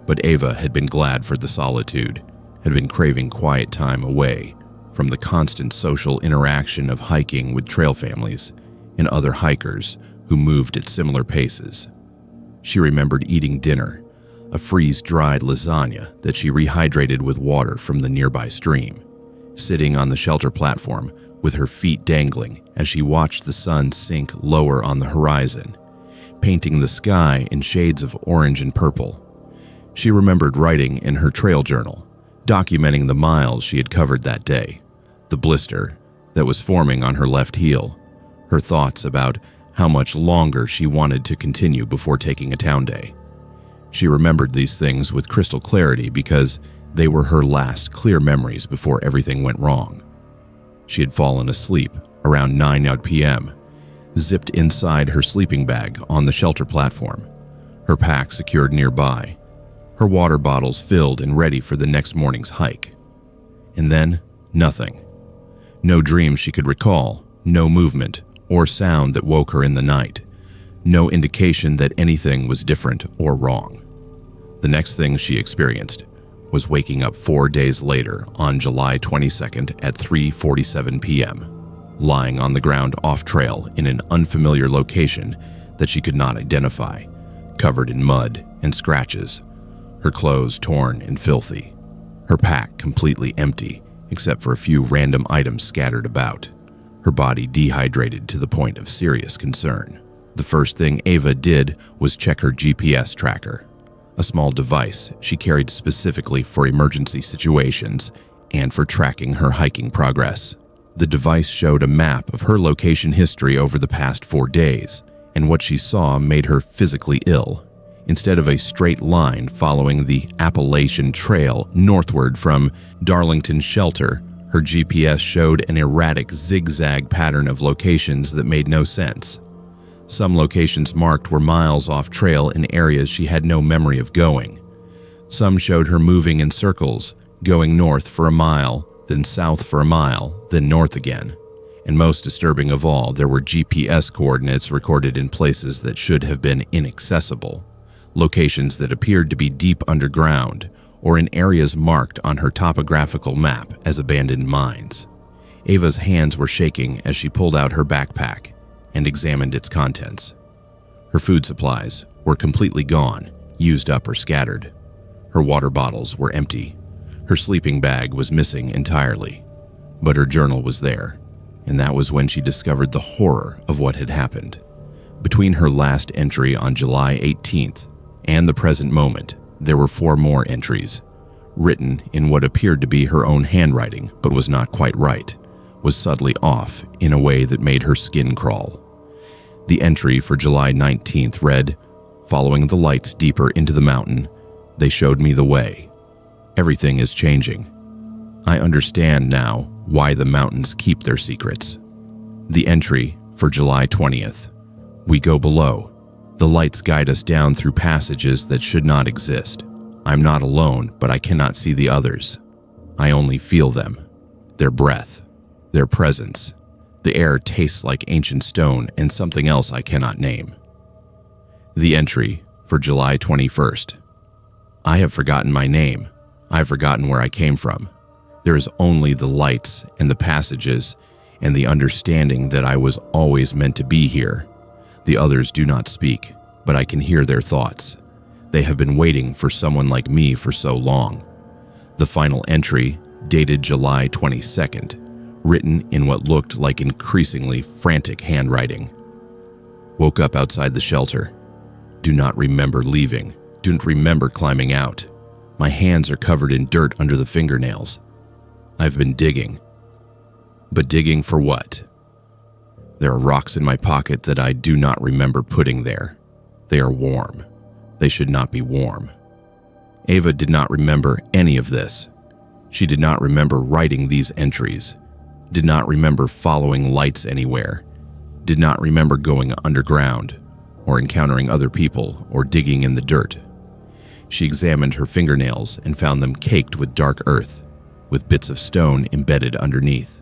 But Ava had been glad for the solitude, had been craving quiet time away from the constant social interaction of hiking with trail families and other hikers who moved at similar paces. She remembered eating dinner, a freeze-dried lasagna that she rehydrated with water from the nearby stream, sitting on the shelter platform with her feet dangling as she watched the sun sink lower on the horizon, painting the sky in shades of orange and purple. She remembered writing in her trail journal, documenting the miles she had covered that day, the blister that was forming on her left heel, her thoughts about how much longer she wanted to continue before taking a town day. She remembered these things with crystal clarity because they were her last clear memories before everything went wrong. She had fallen asleep around 9 p.m., zipped inside her sleeping bag on the shelter platform, her pack secured nearby, her water bottles filled and ready for the next morning's hike. And then, nothing. No dreams she could recall, no movement or sound that woke her in the night, no indication that anything was different or wrong. The next thing she experienced was waking up 4 days later on July 22nd at 3:47 p.m., lying on the ground off-trail in an unfamiliar location that she could not identify, covered in mud and scratches, her clothes torn and filthy, her pack completely empty except for a few random items scattered about, her body dehydrated to the point of serious concern. The first thing Ava did was check her GPS tracker, a small device she carried specifically for emergency situations and for tracking her hiking progress. The device showed a map of her location history over the past 4 days, and what she saw made her physically ill. Instead of a straight line following the Appalachian Trail northward from Darlington Shelter, her GPS showed an erratic zigzag pattern of locations that made no sense. Some locations marked were miles off trail in areas she had no memory of going. Some showed her moving in circles, going north for a mile, then south for a mile, then north again. And most disturbing of all, there were GPS coordinates recorded in places that should have been inaccessible, locations that appeared to be deep underground or in areas marked on her topographical map as abandoned mines. Ava's hands were shaking as she pulled out her backpack and examined its contents. Her food supplies were completely gone, used up or scattered. Her water bottles were empty. Her sleeping bag was missing entirely. But her journal was there, and that was when she discovered the horror of what had happened. Between her last entry on July 18th and the present moment, there were 4 more entries, written in what appeared to be her own handwriting but was not quite right, was subtly off in a way that made her skin crawl. The entry for July 19th read, "Following the lights deeper into the mountain, they showed me the way. Everything is changing. I understand now why the mountains keep their secrets." The entry for July 20th, "We go below. The lights guide us down through passages that should not exist. I'm not alone, but I cannot see the others. I only feel them, their breath, their presence. The air tastes like ancient stone and something else I cannot name." The entry for July 21st, "I have forgotten my name. I've forgotten where I came from. There is only the lights and the passages and the understanding that I was always meant to be here. The others do not speak, but I can hear their thoughts. They have been waiting for someone like me for so long." The final entry, dated July 22nd, written in what looked like increasingly frantic handwriting. "Woke up outside the shelter. Do not remember leaving. Don't remember climbing out. My hands are covered in dirt under the fingernails. I've been digging. But digging for what? There are rocks in my pocket that I do not remember putting there. They are warm. They should not be warm." Ava did not remember any of this. She did not remember writing these entries, did not remember following lights anywhere, did not remember going underground, or encountering other people, or digging in the dirt. She examined her fingernails and found them caked with dark earth, with bits of stone embedded underneath.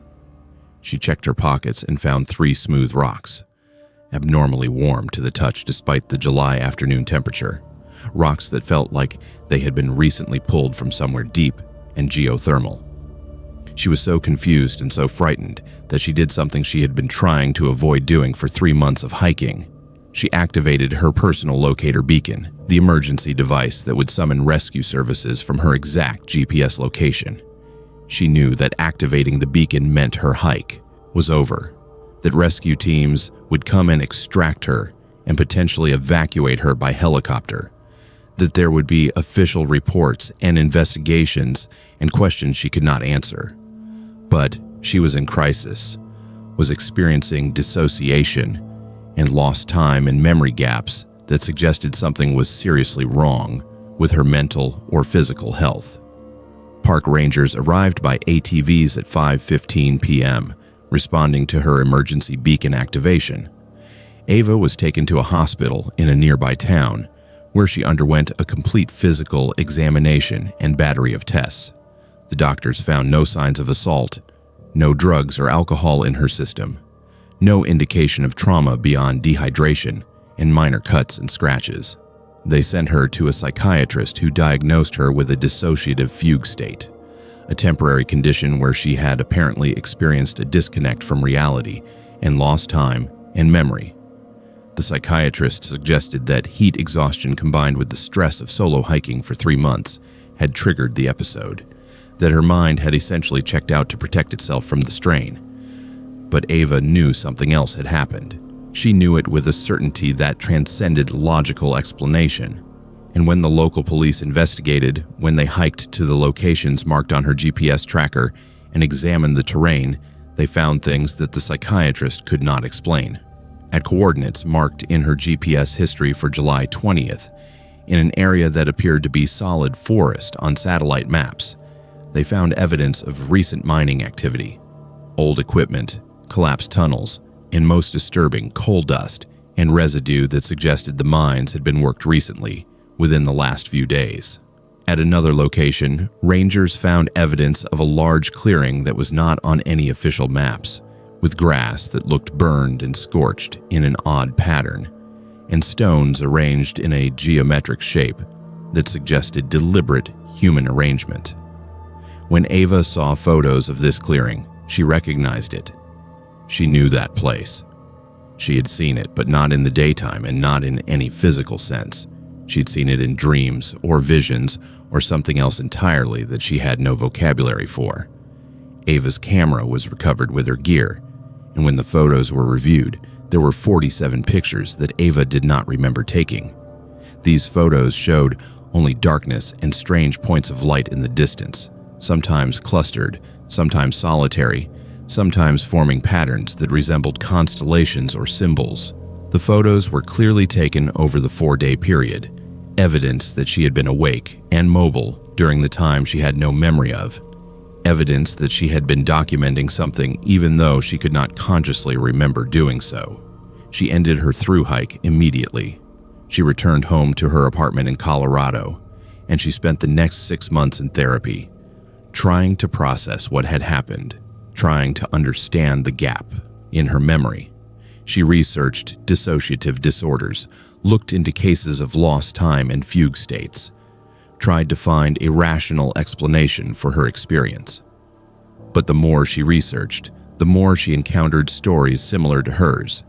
She checked her pockets and found 3 smooth rocks, abnormally warm to the touch despite the July afternoon temperature, rocks that felt like they had been recently pulled from somewhere deep and geothermal. She was so confused and so frightened that she did something she had been trying to avoid doing for 3 months of hiking. She activated her personal locator beacon, the emergency device that would summon rescue services from her exact GPS location. She knew that activating the beacon meant her hike was over, that rescue teams would come and extract her and potentially evacuate her by helicopter, that there would be official reports and investigations and questions she could not answer. But she was in crisis, was experiencing dissociation, and lost time and memory gaps that suggested something was seriously wrong with her mental or physical health. Park rangers arrived by ATVs at 5:15 p.m., responding to her emergency beacon activation. Ava was taken to a hospital in a nearby town, where she underwent a complete physical examination and battery of tests. The doctors found no signs of assault, no drugs or alcohol in her system, no indication of trauma beyond dehydration and minor cuts and scratches. They sent her to a psychiatrist who diagnosed her with a dissociative fugue state, a temporary condition where she had apparently experienced a disconnect from reality and lost time and memory. The psychiatrist suggested that heat exhaustion combined with the stress of solo hiking for 3 months had triggered the episode, that her mind had essentially checked out to protect itself from the strain. But Ava knew something else had happened. She knew it with a certainty that transcended logical explanation. And when the local police investigated, when they hiked to the locations marked on her GPS tracker and examined the terrain, they found things that the psychiatrist could not explain. At coordinates marked in her GPS history for July 20th, in an area that appeared to be solid forest on satellite maps, they found evidence of recent mining activity, old equipment, collapsed tunnels, and most disturbing, coal dust and residue that suggested the mines had been worked recently, within the last few days. At another location, rangers found evidence of a large clearing that was not on any official maps, with grass that looked burned and scorched in an odd pattern, and stones arranged in a geometric shape that suggested deliberate human arrangement. When Ava saw photos of this clearing, she recognized it. She knew that place. She had seen it, but not in the daytime and not in any physical sense. She'd seen it in dreams or visions or something else entirely that she had no vocabulary for. Ava's camera was recovered with her gear, and when the photos were reviewed, there were 47 pictures that Ava did not remember taking. These photos showed only darkness and strange points of light in the distance, sometimes clustered, sometimes solitary, sometimes forming patterns that resembled constellations or symbols. The photos were clearly taken over the 4-day period, evidence that she had been awake and mobile during the time she had no memory of, evidence that she had been documenting something even though she could not consciously remember doing so. She ended her through hike immediately. She returned home to her apartment in Colorado, and she spent the next 6 months in therapy, trying to process what had happened, trying to understand the gap in her memory. She researched dissociative disorders, looked into cases of lost time and fugue states, tried to find a rational explanation for her experience. But the more she researched, the more she encountered stories similar to hers,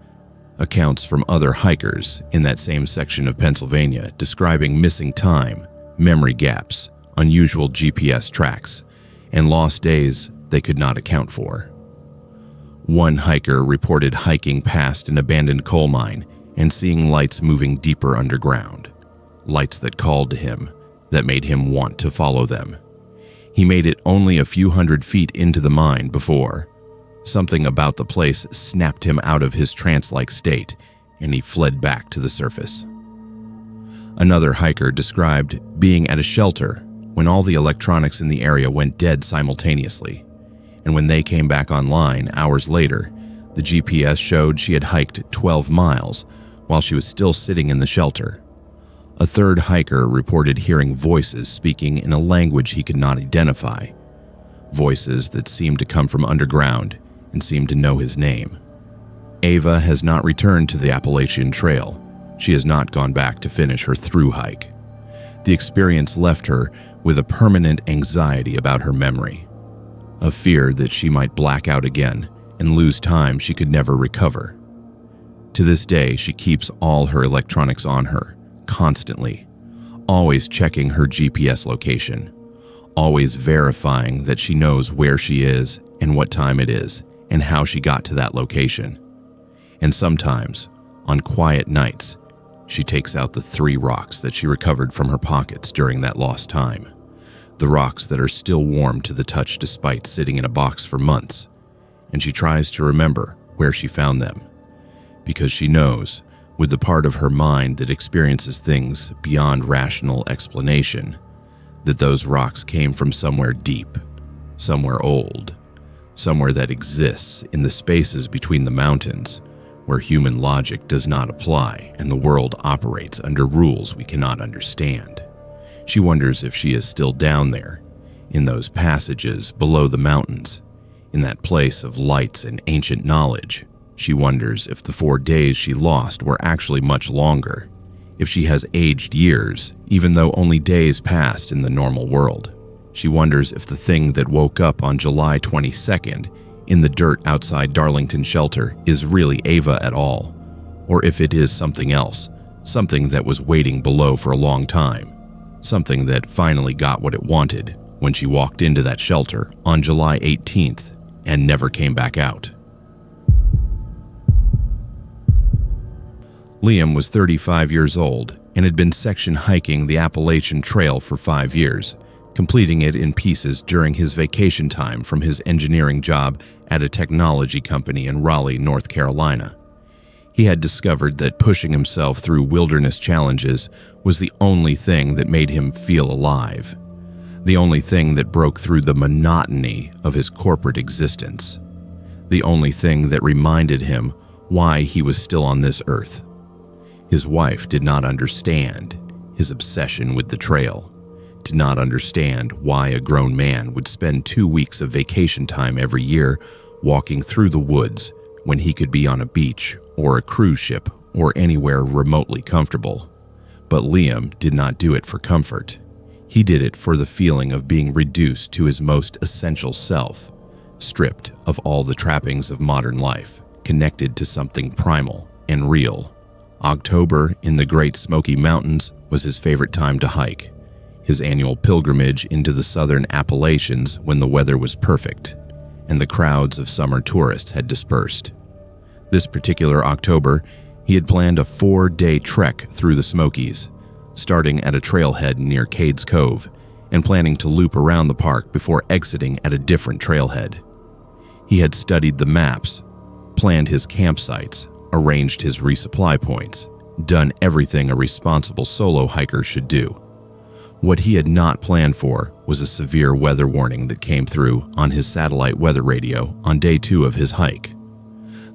accounts from other hikers in that same section of Pennsylvania describing missing time, memory gaps, unusual GPS tracks, and lost days they could not account for. One hiker reported hiking past an abandoned coal mine and seeing lights moving deeper underground, lights that called to him, that made him want to follow them. He made it only a few hundred feet into the mine before something about the place snapped him out of his trance-like state, and he fled back to the surface. Another hiker described being at a shelter when all the electronics in the area went dead simultaneously, and when they came back online hours later, the GPS showed she had hiked 12 miles while she was still sitting in the shelter. A third hiker reported hearing voices speaking in a language he could not identify, voices that seemed to come from underground and seemed to know his name. Ava has not returned to the Appalachian Trail. She has not gone back to finish her through hike. The experience left her with a permanent anxiety about her memory, a fear that she might black out again and lose time she could never recover. To this day, she keeps all her electronics on her, constantly, always checking her GPS location, always verifying that she knows where she is and what time it is and how she got to that location. And sometimes, on quiet nights, she takes out the 3 rocks that she recovered from her pockets during that lost time. The rocks that are still warm to the touch despite sitting in a box for months. And she tries to remember where she found them. Because she knows, with the part of her mind that experiences things beyond rational explanation, that those rocks came from somewhere deep, somewhere old, somewhere that exists in the spaces between the mountains, where human logic does not apply and the world operates under rules we cannot understand. She wonders if she is still down there, in those passages below the mountains, in that place of lights and ancient knowledge. She wonders if the 4 days she lost were actually much longer, if she has aged years, even though only days passed in the normal world. She wonders if the thing that woke up on July 22nd in the dirt outside Darlington Shelter is really Ava at all, or if it is something else, something that was waiting below for a long time, something that finally got what it wanted when she walked into that shelter on July 18th and never came back out. Liam was 35 years old and had been section hiking the Appalachian Trail for 5 years, completing it in pieces during his vacation time from his engineering job at a technology company in Raleigh, North Carolina. He had discovered that pushing himself through wilderness challenges was the only thing that made him feel alive, the only thing that broke through the monotony of his corporate existence, the only thing that reminded him why he was still on this earth. His wife did not understand his obsession with the trail, did not understand why a grown man would spend 2 weeks of vacation time every year walking through the woods when he could be on a beach or a cruise ship or anywhere remotely comfortable. But Liam did not do it for comfort. He did it for the feeling of being reduced to his most essential self, stripped of all the trappings of modern life, connected to something primal and real. October in the Great Smoky Mountains was his favorite time to hike, his annual pilgrimage into the southern Appalachians when the weather was perfect and the crowds of summer tourists had dispersed. This particular October, he had planned a 4-day trek through the Smokies, starting at a trailhead near Cades Cove and planning to loop around the park before exiting at a different trailhead. He had studied the maps, planned his campsites, arranged his resupply points, done everything a responsible solo hiker should do. What he had not planned for was a severe weather warning that came through on his satellite weather radio on day 2 of his hike.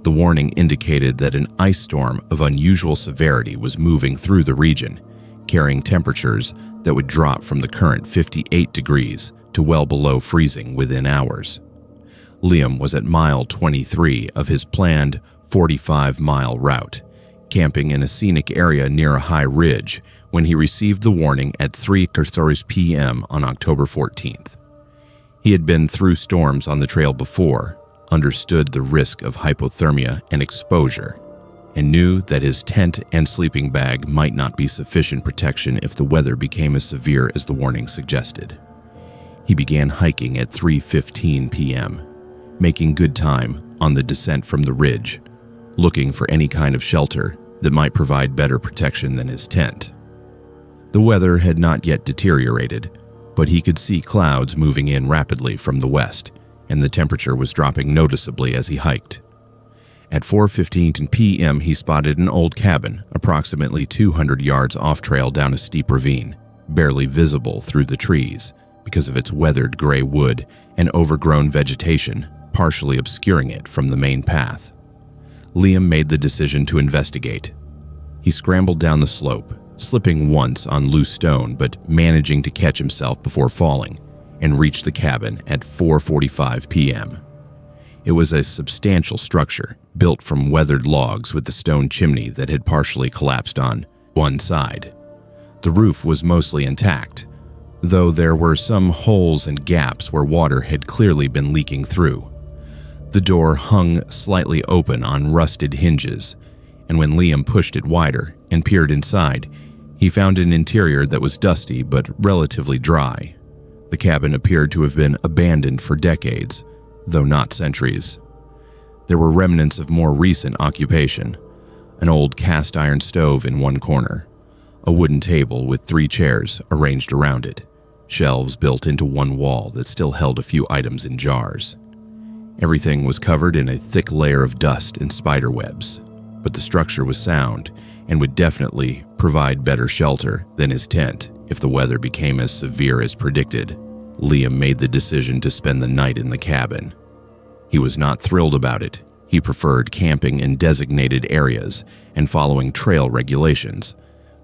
The warning indicated that an ice storm of unusual severity was moving through the region, carrying temperatures that would drop from the current 58 degrees to well below freezing within hours. Liam was at mile 23 of his planned 45-mile route, camping in a scenic area near a high ridge when he received the warning at 3:00 p.m. on October 14th. He had been through storms on the trail before, understood the risk of hypothermia and exposure, and knew that his tent and sleeping bag might not be sufficient protection if the weather became as severe as the warning suggested. He began hiking at 3:15 p.m., making good time on the descent from the ridge, looking for any kind of shelter that might provide better protection than his tent. The weather had not yet deteriorated, but he could see clouds moving in rapidly from the west, and the temperature was dropping noticeably as he hiked. At 4:15 p.m., he spotted an old cabin approximately 200 yards off-trail down a steep ravine, barely visible through the trees because of its weathered gray wood and overgrown vegetation, partially obscuring it from the main path. Liam made the decision to investigate. He scrambled down the slope, slipping once on loose stone but managing to catch himself before falling, and reached the cabin at 4:45 p.m. It was a substantial structure built from weathered logs with the stone chimney that had partially collapsed on one side. The roof was mostly intact, though there were some holes and gaps where water had clearly been leaking through. The door hung slightly open on rusted hinges, and when Liam pushed it wider and peered inside, he found an interior that was dusty but relatively dry. The cabin appeared to have been abandoned for decades, though not centuries. There were remnants of more recent occupation: an old cast iron stove in one corner, a wooden table with 3 chairs arranged around it, shelves built into one wall that still held a few items in jars. Everything was covered in a thick layer of dust and spider webs, but the structure was sound and would definitely provide better shelter than his tent if the weather became as severe as predicted. Liam made the decision to spend the night in the cabin. He was not thrilled about it. He preferred camping in designated areas and following trail regulations,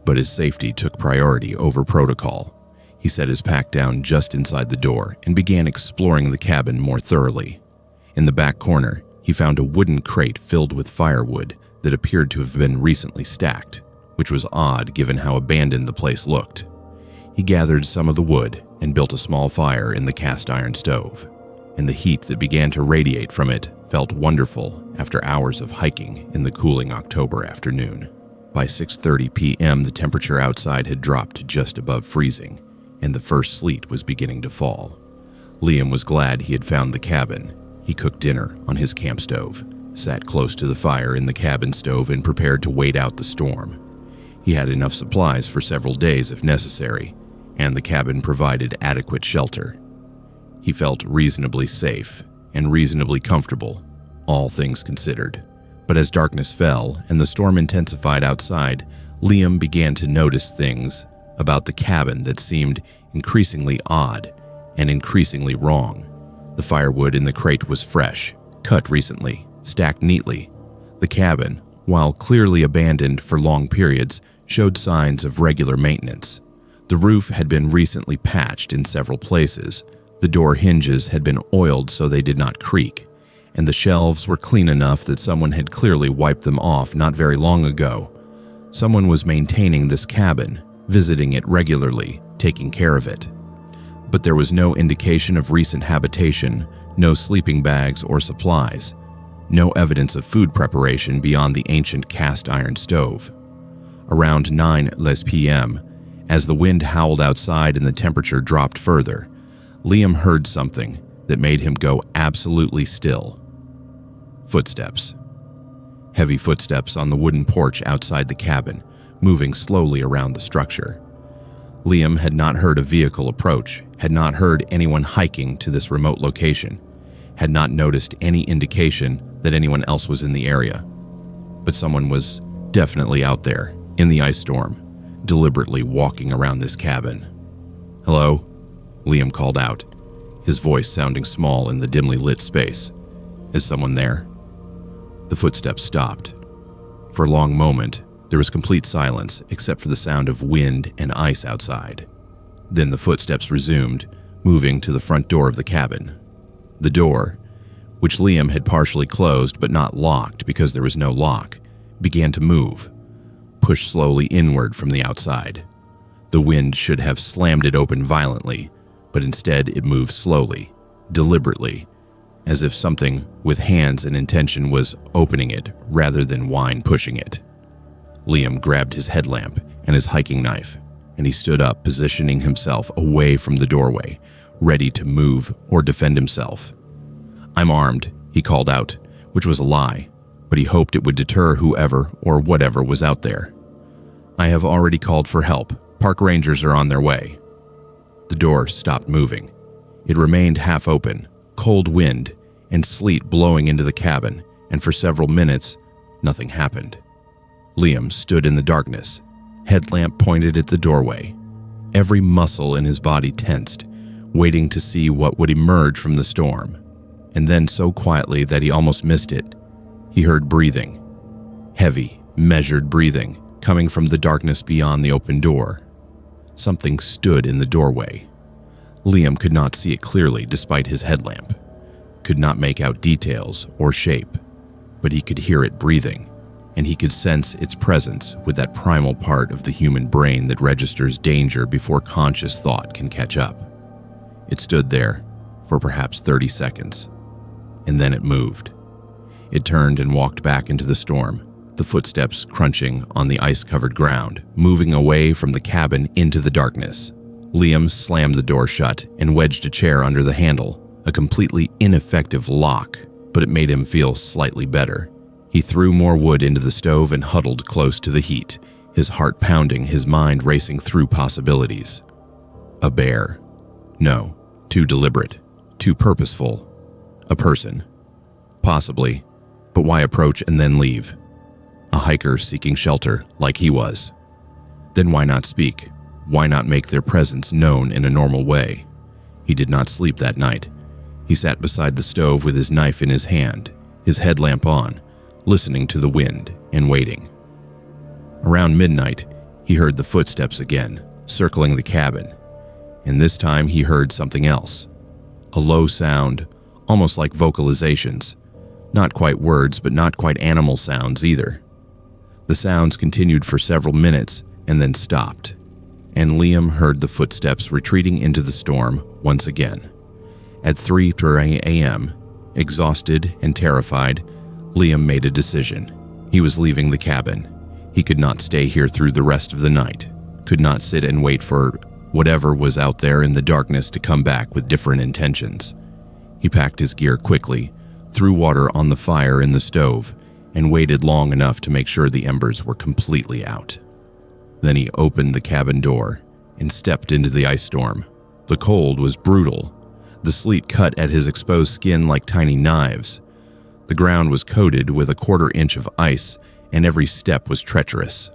but his safety took priority over protocol. He set his pack down just inside the door and began exploring the cabin more thoroughly. In the back corner, he found a wooden crate filled with firewood that appeared to have been recently stacked, which was odd given how abandoned the place looked. He gathered some of the wood and built a small fire in the cast iron stove, and the heat that began to radiate from it felt wonderful after hours of hiking in the cooling October afternoon. By 6:30 p.m., the temperature outside had dropped to just above freezing, and the first sleet was beginning to fall. Liam was glad he had found the cabin. He cooked dinner on his camp stove, sat close to the fire in the cabin stove, and prepared to wait out the storm. He had enough supplies for several days if necessary, and the cabin provided adequate shelter. He felt reasonably safe and reasonably comfortable, all things considered. But as darkness fell and the storm intensified outside, Liam began to notice things about the cabin that seemed increasingly odd and increasingly wrong. The firewood in the crate was fresh, cut recently, stacked neatly. The cabin, while clearly abandoned for long periods, showed signs of regular maintenance. The roof had been recently patched in several places. The door hinges had been oiled so they did not creak, and the shelves were clean enough that someone had clearly wiped them off not very long ago. Someone was maintaining this cabin, visiting it regularly, taking care of it. But there was no indication of recent habitation, no sleeping bags or supplies, no evidence of food preparation beyond the ancient cast iron stove. Around 9 p.m., as the wind howled outside and the temperature dropped further, Liam heard something that made him go absolutely still. Footsteps. Heavy footsteps on the wooden porch outside the cabin, moving slowly around the structure. Liam had not heard a vehicle approach, had not heard anyone hiking to this remote location, had not noticed any indication that anyone else was in the area. But someone was definitely out there, in the ice storm, deliberately walking around this cabin. "Hello?" Liam called out, his voice sounding small in the dimly lit space. "Is someone there?" The footsteps stopped. For a long moment, there was complete silence except for the sound of wind and ice outside. Then the footsteps resumed, moving to the front door of the cabin. The door, which Liam had partially closed but not locked because there was no lock, began to move, pushed slowly inward from the outside. The wind should have slammed it open violently, but instead it moved slowly, deliberately, as if something with hands and intention was opening it rather than wine pushing it. Liam grabbed his headlamp and his hiking knife, and he stood up, positioning himself away from the doorway, ready to move or defend himself. "I'm armed," he called out, which was a lie, but he hoped it would deter whoever or whatever was out there. "I have already called for help. Park rangers are on their way." The door stopped moving. It remained half open, cold wind and sleet blowing into the cabin, and for several minutes, nothing happened. Liam stood in the darkness, headlamp pointed at the doorway. Every muscle in his body tensed, waiting to see what would emerge from the storm. And then, so quietly that he almost missed it, he heard breathing. Heavy, measured breathing, coming from the darkness beyond the open door. Something stood in the doorway. Liam could not see it clearly despite his headlamp, could not make out details or shape, but he could hear it breathing, and he could sense its presence with that primal part of the human brain that registers danger before conscious thought can catch up. It stood there for perhaps 30 seconds, and then it moved. It turned and walked back into the storm, the footsteps crunching on the ice-covered ground, moving away from the cabin into the darkness. Liam slammed the door shut and wedged a chair under the handle, a completely ineffective lock, but it made him feel slightly better. He threw more wood into the stove and huddled close to the heat, his heart pounding, his mind racing through possibilities. A bear. No, too deliberate, too purposeful. A person. Possibly, but why approach and then leave? A hiker seeking shelter like he was. Then why not speak? Why not make their presence known in a normal way? He did not sleep that night. He sat beside the stove with his knife in his hand, his headlamp on, listening to the wind and waiting. Around midnight, he heard the footsteps again, circling the cabin, and this time he heard something else. A low sound, almost like vocalizations. Not quite words, but not quite animal sounds either. The sounds continued for several minutes and then stopped, and Liam heard the footsteps retreating into the storm once again. At 3:30 a.m., exhausted and terrified, Liam made a decision. He was leaving the cabin. He could not stay here through the rest of the night, could not sit and wait for whatever was out there in the darkness to come back with different intentions. He packed his gear quickly, threw water on the fire in the stove, and waited long enough to make sure the embers were completely out. Then he opened the cabin door and stepped into the ice storm. The cold was brutal. The sleet cut at his exposed skin like tiny knives. The ground was coated with a 1/4 inch of ice, and every step was treacherous.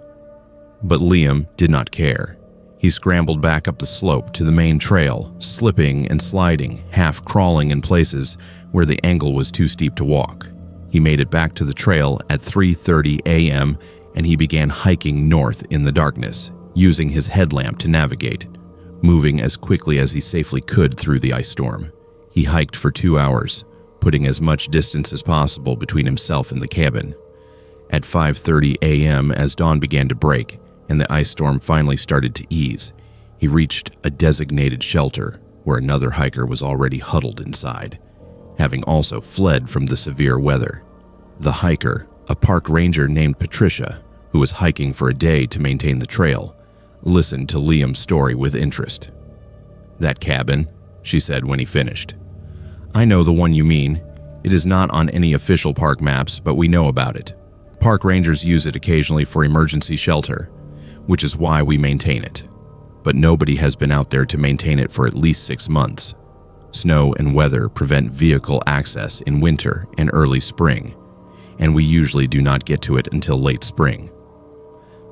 But Liam did not care. He scrambled back up the slope to the main trail, slipping and sliding, half crawling in places where the angle was too steep to walk. He made it back to the trail at 3:30 a.m., and he began hiking north in the darkness, using his headlamp to navigate, moving as quickly as he safely could through the ice storm. He hiked for 2 hours, putting as much distance as possible between himself and the cabin. At 5:30 a.m., as dawn began to break and the ice storm finally started to ease, he reached a designated shelter where another hiker was already huddled inside, having also fled from the severe weather. The hiker, a park ranger named Patricia, who was hiking for a day to maintain the trail, listened to Liam's story with interest. "That cabin," she said when he finished. "I know the one you mean. It is not on any official park maps, but we know about it. Park rangers use it occasionally for emergency shelter, which is why we maintain it. But nobody has been out there to maintain it for at least 6 months. Snow and weather prevent vehicle access in winter and early spring, and we usually do not get to it until late spring."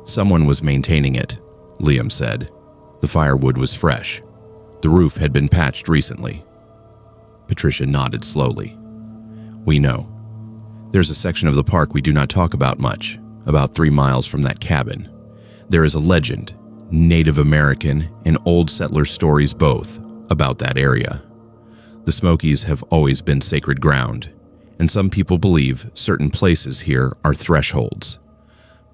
"Someone was maintaining it," Liam said. "The firewood was fresh. The roof had been patched recently." Patricia nodded slowly. "We know. There's a section of the park we do not talk about much, about 3 miles from that cabin. There is a legend, Native American and old settler stories both, about that area. The Smokies have always been sacred ground, and some people believe certain places here are thresholds,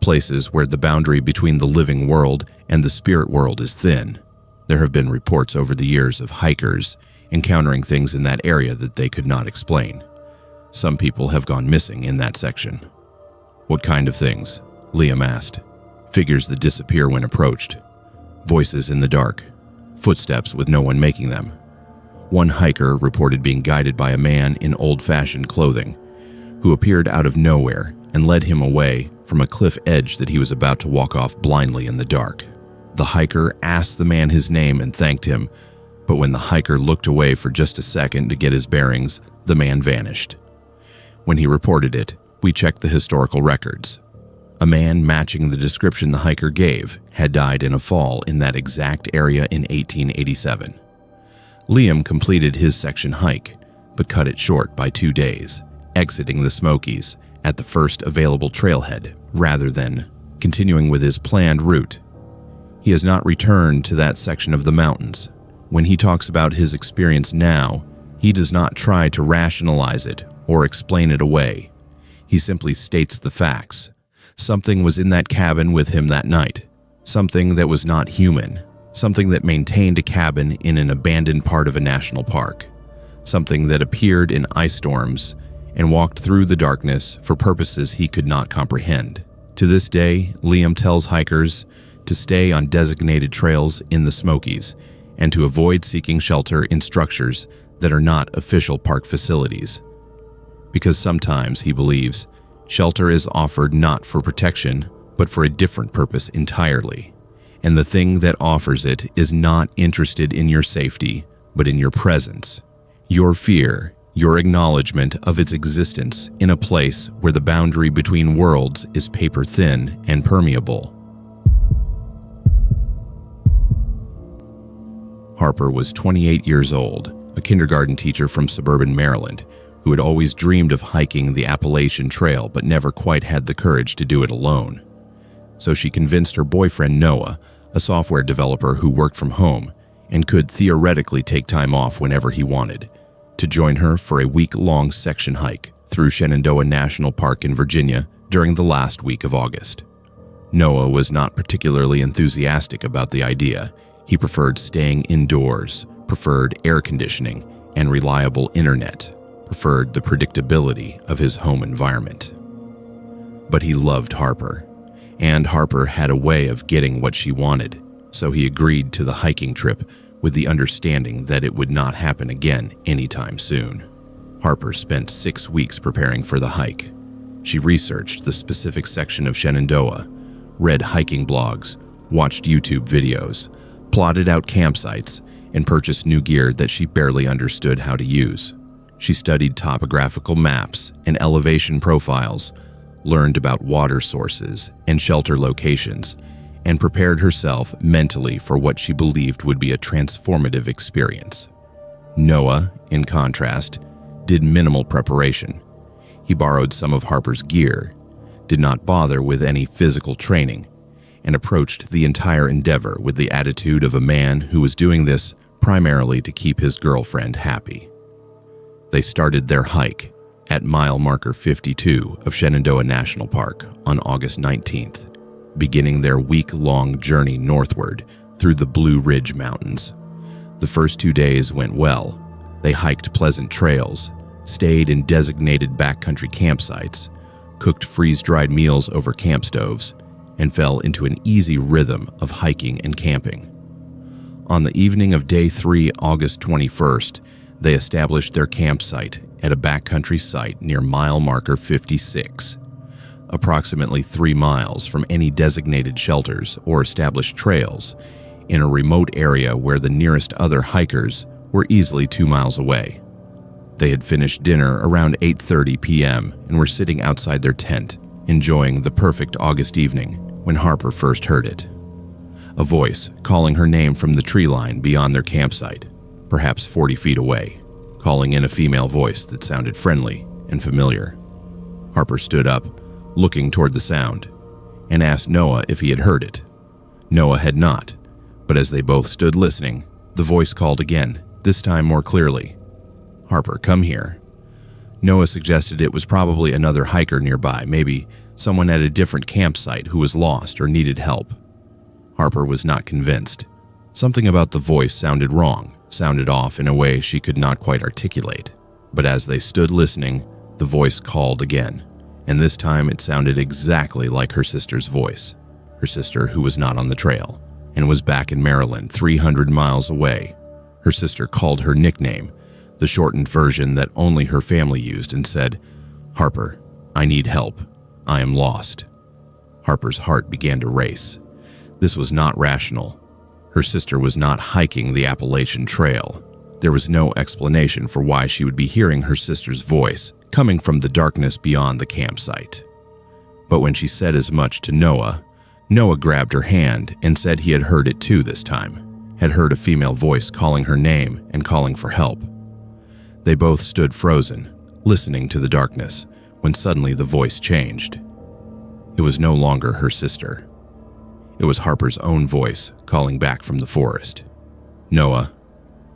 places where the boundary between the living world and the spirit world is thin. There have been reports over the years of hikers encountering things in that area that they could not explain. Some people have gone missing in that section." "What kind of things?" Liam asked. "Figures that disappear when approached. Voices in the dark. Footsteps with no one making them. One hiker reported being guided by a man in old-fashioned clothing, who appeared out of nowhere and led him away from a cliff edge that he was about to walk off blindly in the dark. The hiker asked the man his name and thanked him, but when the hiker looked away for just a second to get his bearings, the man vanished. When he reported it, we checked the historical records. A man matching the description the hiker gave had died in a fall in that exact area in 1887. Liam completed his section hike, but cut it short by 2 days, exiting the Smokies at the first available trailhead rather than continuing with his planned route. He has not returned to that section of the mountains. When he talks about his experience now, he does not try to rationalize it or explain it away. He simply states the facts. Something was in that cabin with him that night. Something that was not human. Something that maintained a cabin in an abandoned part of a national park. Something that appeared in ice storms and walked through the darkness for purposes he could not comprehend. To this day, Liam tells hikers to stay on designated trails in the Smokies and to avoid seeking shelter in structures that are not official park facilities. Because sometimes, he believes, shelter is offered not for protection, but for a different purpose entirely. And the thing that offers it is not interested in your safety, but in your presence, your fear, your acknowledgement of its existence in a place where the boundary between worlds is paper thin and permeable. Harper was 28 years old, a kindergarten teacher from suburban Maryland, who had always dreamed of hiking the Appalachian Trail but never quite had the courage to do it alone. So she convinced her boyfriend Noah, a software developer who worked from home and could theoretically take time off whenever he wanted, to join her for a week-long section hike through Shenandoah National Park in Virginia during the last week of August. Noah was not particularly enthusiastic about the idea. He preferred staying indoors, preferred air conditioning and reliable internet, preferred the predictability of his home environment. But he loved Harper, and Harper had a way of getting what she wanted, so he agreed to the hiking trip with the understanding that it would not happen again anytime soon. Harper spent 6 weeks preparing for the hike. She researched the specific section of Shenandoah, read hiking blogs, watched YouTube videos, plotted out campsites, and purchased new gear that she barely understood how to use. She studied topographical maps and elevation profiles, learned about water sources and shelter locations, and prepared herself mentally for what she believed would be a transformative experience. Noah, in contrast, did minimal preparation. He borrowed some of Harper's gear, did not bother with any physical training, and approached the entire endeavor with the attitude of a man who was doing this primarily to keep his girlfriend happy. They started their hike at mile marker 52 of Shenandoah National Park on August 19th, beginning their week-long journey northward through the Blue Ridge Mountains. The first 2 days went well. They hiked pleasant trails, stayed in designated backcountry campsites, cooked freeze-dried meals over camp stoves, and fell into an easy rhythm of hiking and camping. On the evening of Day 3, August 21st, they established their campsite at a backcountry site near mile marker 56, approximately 3 miles from any designated shelters or established trails, in a remote area where the nearest other hikers were easily 2 miles away. They had finished dinner around 8:30 p.m. and were sitting outside their tent, enjoying the perfect August evening, when Harper first heard it. A voice calling her name from the tree line beyond their campsite, perhaps 40 feet away, calling in a female voice that sounded friendly and familiar. Harper stood up, looking toward the sound, and asked Noah if he had heard it. Noah had not, but as they both stood listening, the voice called again, this time more clearly. "Harper, come here." Noah suggested it was probably another hiker nearby, maybe someone at a different campsite who was lost or needed help. Harper was not convinced. Something about the voice sounded wrong, sounded off in a way she could not quite articulate. But as they stood listening, the voice called again, and this time it sounded exactly like her sister's voice. Her sister who was not on the trail, and was back in Maryland, 300 miles away. Her sister called her nickname, the shortened version that only her family used, and said, "Harper, I need help. I am lost." Harper's heart began to race. This was not rational. Her sister was not hiking the Appalachian Trail. There was no explanation for why she would be hearing her sister's voice coming from the darkness beyond the campsite. But when she said as much to Noah, Noah grabbed her hand and said he had heard it too this time, had heard a female voice calling her name and calling for help. They both stood frozen, listening to the darkness, when suddenly the voice changed. It was no longer her sister. It was Harper's own voice calling back from the forest. "Noah,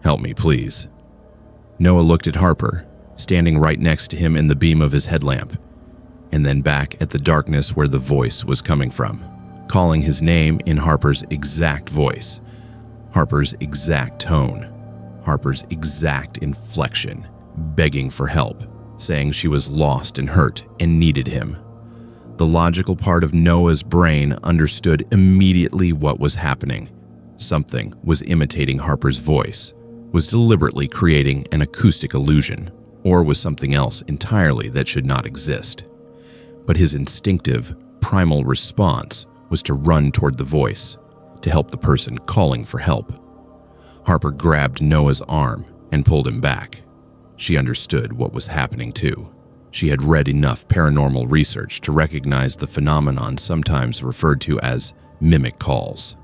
help me, please." Noah looked at Harper, standing right next to him in the beam of his headlamp, and then back at the darkness where the voice was coming from, calling his name in Harper's exact voice, Harper's exact tone, Harper's exact inflection, begging for help, saying she was lost and hurt and needed him. The logical part of Noah's brain understood immediately what was happening. Something was imitating Harper's voice, was deliberately creating an acoustic illusion, or was something else entirely that should not exist. But his instinctive, primal response was to run toward the voice, to help the person calling for help. Harper grabbed Noah's arm and pulled him back. She understood what was happening too. She had read enough paranormal research to recognize the phenomenon sometimes referred to as mimic calls,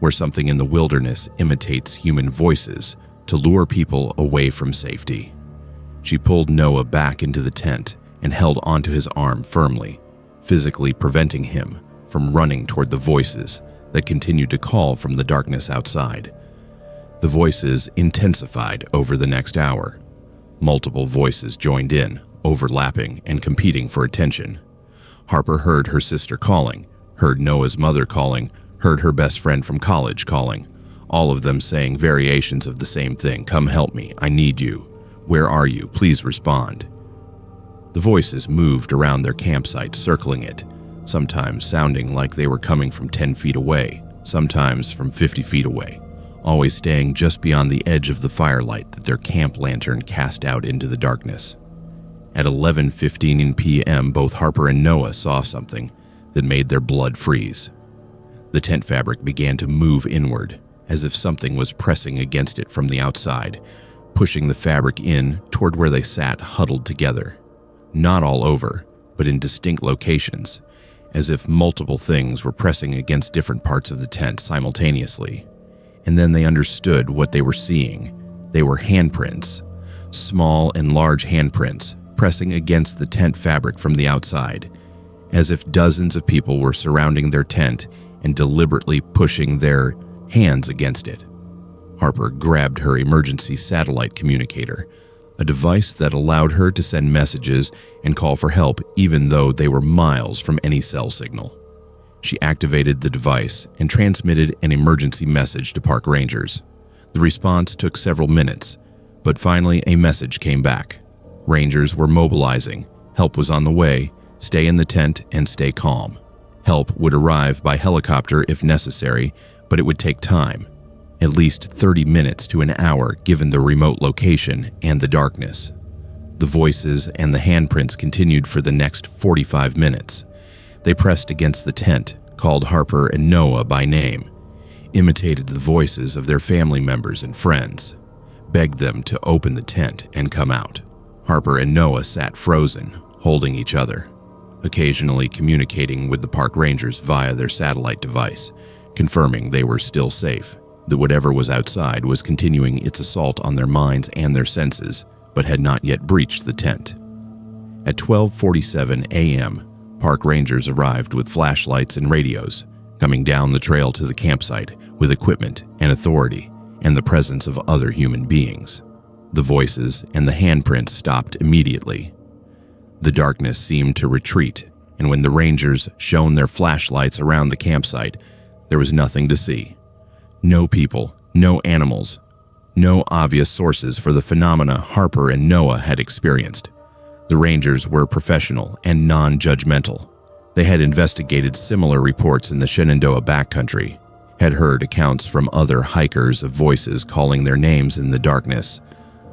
where something in the wilderness imitates human voices to lure people away from safety. She pulled Noah back into the tent and held onto his arm firmly, physically preventing him from running toward the voices that continued to call from the darkness outside. The voices intensified over the next hour. Multiple voices joined in, overlapping and competing for attention. Harper heard her sister calling, heard Noah's mother calling, heard her best friend from college calling, all of them saying variations of the same thing. "Come help me, I need you. Where are you? Please respond." The voices moved around their campsite, circling it, sometimes sounding like they were coming from 10 feet away, sometimes from 50 feet away, always staying just beyond the edge of the firelight that their camp lantern cast out into the darkness. At 11:15 p.m., both Harper and Noah saw something that made their blood freeze. The tent fabric began to move inward, as if something was pressing against it from the outside, pushing the fabric in toward where they sat huddled together. Not all over, but in distinct locations, as if multiple things were pressing against different parts of the tent simultaneously. And then they understood what they were seeing. They were handprints, small and large handprints, pressing against the tent fabric from the outside, as if dozens of people were surrounding their tent and deliberately pushing their hands against it. Harper grabbed her emergency satellite communicator, a device that allowed her to send messages and call for help even though they were miles from any cell signal. She activated the device and transmitted an emergency message to park rangers. The response took several minutes, but finally a message came back. Rangers were mobilizing, help was on the way, stay in the tent and stay calm. Help would arrive by helicopter if necessary, but it would take time, at least 30 minutes to an hour given the remote location and the darkness. The voices and the handprints continued for the next 45 minutes. They pressed against the tent, called Harper and Noah by name, imitated the voices of their family members and friends, begged them to open the tent and come out. Harper and Noah sat frozen, holding each other, occasionally communicating with the park rangers via their satellite device, confirming they were still safe, that whatever was outside was continuing its assault on their minds and their senses, but had not yet breached the tent. At 12:47 a.m., park rangers arrived with flashlights and radios, coming down the trail to the campsite with equipment and authority and the presence of other human beings. The voices and the handprints stopped immediately. The darkness seemed to retreat, and when the rangers shone their flashlights around the campsite, there was nothing to see. No people, no animals, no obvious sources for the phenomena Harper and Noah had experienced. The rangers were professional and non-judgmental. They had investigated similar reports in the Shenandoah backcountry, had heard accounts from other hikers of voices calling their names in the darkness,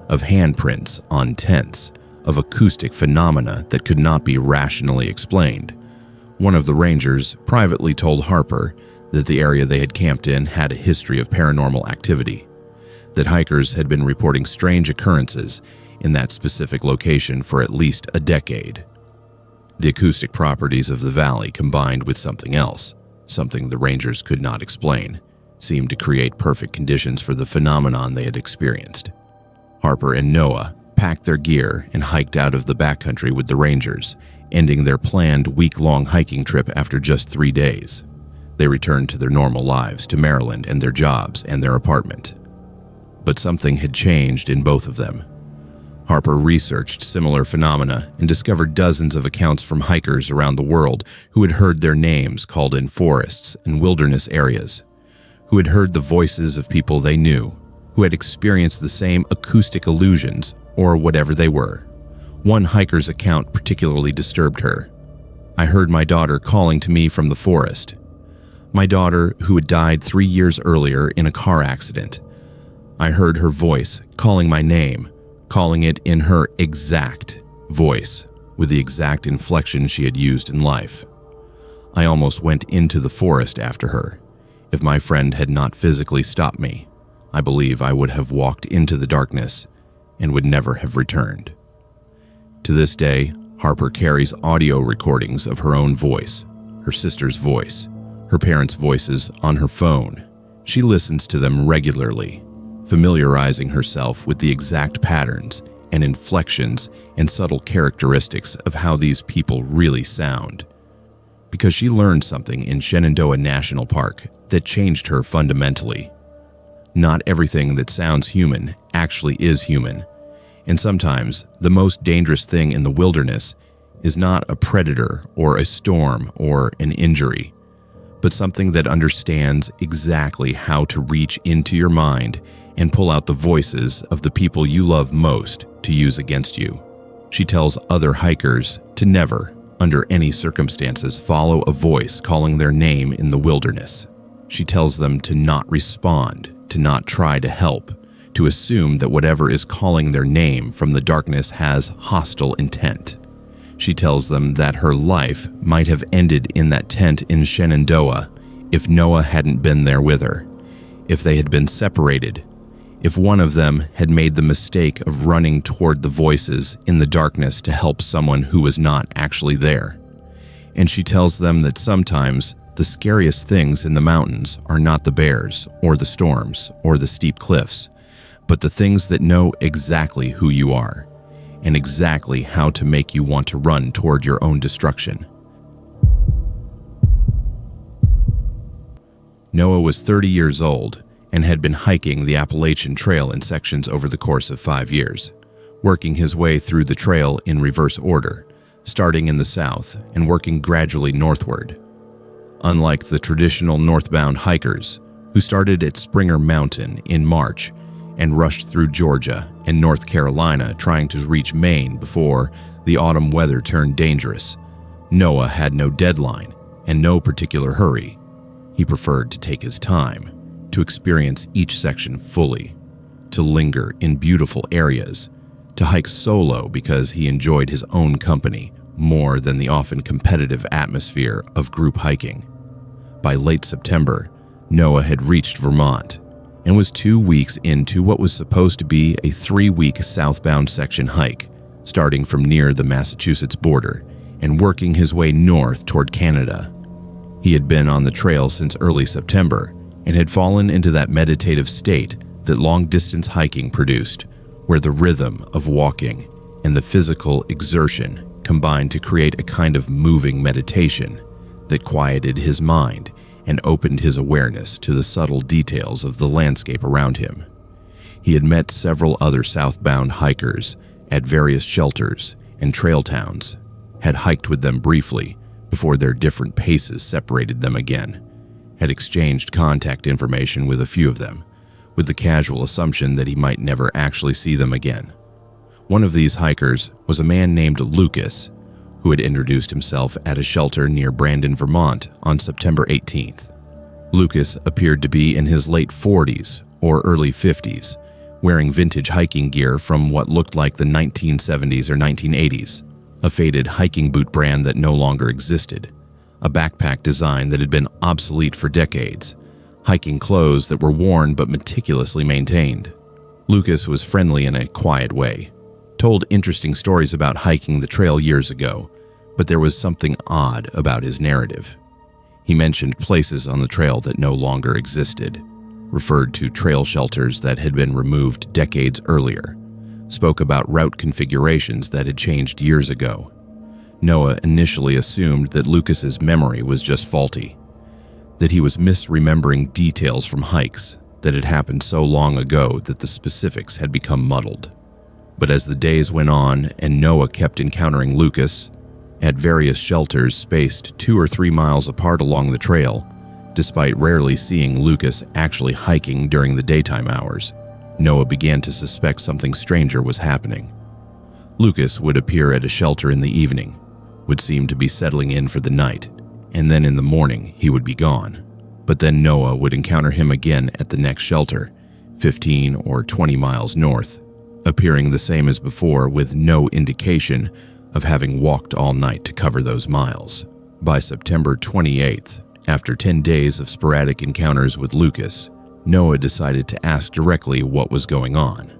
of handprints on tents, of acoustic phenomena that could not be rationally explained. One of the rangers privately told Harper that the area they had camped in had a history of paranormal activity, that hikers had been reporting strange occurrences in that specific location for at least a decade. The acoustic properties of the valley combined with something else, something the rangers could not explain, seemed to create perfect conditions for the phenomenon they had experienced. Harper and Noah packed their gear and hiked out of the backcountry with the rangers, ending their planned week-long hiking trip after just 3 days. They returned to their normal lives, to Maryland and their jobs and their apartment. But something had changed in both of them. Harper researched similar phenomena and discovered dozens of accounts from hikers around the world who had heard their names called in forests and wilderness areas, who had heard the voices of people they knew, who had experienced the same acoustic illusions or whatever they were. One hiker's account particularly disturbed her. "I heard my daughter calling to me from the forest. My daughter, who had died 3 years earlier in a car accident. I heard her voice calling my name, calling it in her exact voice, with the exact inflection she had used in life. I almost went into the forest after her. If my friend had not physically stopped me, I believe I would have walked into the darkness and would never have returned." To this day, Harper carries audio recordings of her own voice, her sister's voice, her parents' voices on her phone. She listens to them regularly, familiarizing herself with the exact patterns and inflections and subtle characteristics of how these people really sound. Because she learned something in Shenandoah National Park that changed her fundamentally. Not everything that sounds human actually is human, and sometimes the most dangerous thing in the wilderness is not a predator or a storm or an injury, but something that understands exactly how to reach into your mind and pull out the voices of the people you love most to use against you. She tells other hikers to never, under any circumstances, follow a voice calling their name in the wilderness. She tells them to not respond, to not try to help, to assume that whatever is calling their name from the darkness has hostile intent. She tells them that her life might have ended in that tent in Shenandoah if Noah hadn't been there with her, if they had been separated, if one of them had made the mistake of running toward the voices in the darkness to help someone who was not actually there. And she tells them that sometimes the scariest things in the mountains are not the bears or the storms or the steep cliffs, but the things that know exactly who you are and exactly how to make you want to run toward your own destruction. Noah was 30 years old and had been hiking the Appalachian Trail in sections over the course of 5 years, working his way through the trail in reverse order, starting in the south and working gradually northward. Unlike the traditional northbound hikers, who started at Springer Mountain in March and rushed through Georgia and North Carolina trying to reach Maine before the autumn weather turned dangerous, Noah had no deadline and no particular hurry. He preferred to take his time, to experience each section fully, to linger in beautiful areas, to hike solo because he enjoyed his own company more than the often competitive atmosphere of group hiking. By late September, Noah had reached Vermont and was 2 weeks into what was supposed to be a 3-week southbound section hike, starting from near the Massachusetts border and working his way north toward Canada. He had been on the trail since early September and had fallen into that meditative state that long-distance hiking produced, where the rhythm of walking and the physical exertion combined to create a kind of moving meditation that quieted his mind and opened his awareness to the subtle details of the landscape around him. He had met several other southbound hikers at various shelters and trail towns, had hiked with them briefly before their different paces separated them again, had exchanged contact information with a few of them, with the casual assumption that he might never actually see them again. One of these hikers was a man named Lucas, who had introduced himself at a shelter near Brandon, Vermont on September 18th. Lucas appeared to be in his late 40s or early 50s, wearing vintage hiking gear from what looked like the 1970s or 1980s, a faded hiking boot brand that no longer existed, a backpack design that had been obsolete for decades, hiking clothes that were worn but meticulously maintained. Lucas was friendly in a quiet way, told interesting stories about hiking the trail years ago, but there was something odd about his narrative. He mentioned places on the trail that no longer existed, referred to trail shelters that had been removed decades earlier, spoke about route configurations that had changed years ago. Noah initially assumed that Lucas's memory was just faulty, that he was misremembering details from hikes that had happened so long ago that the specifics had become muddled. But as the days went on and Noah kept encountering Lucas at various shelters spaced 2 or 3 miles apart along the trail, despite rarely seeing Lucas actually hiking during the daytime hours, Noah began to suspect something stranger was happening. Lucas would appear at a shelter in the evening, would seem to be settling in for the night, and then in the morning he would be gone. But then Noah would encounter him again at the next shelter, 15 or 20 miles north, appearing the same as before with no indication of having walked all night to cover those miles. By September 28th, after 10 days of sporadic encounters with Lucas, Noah decided to ask directly what was going on.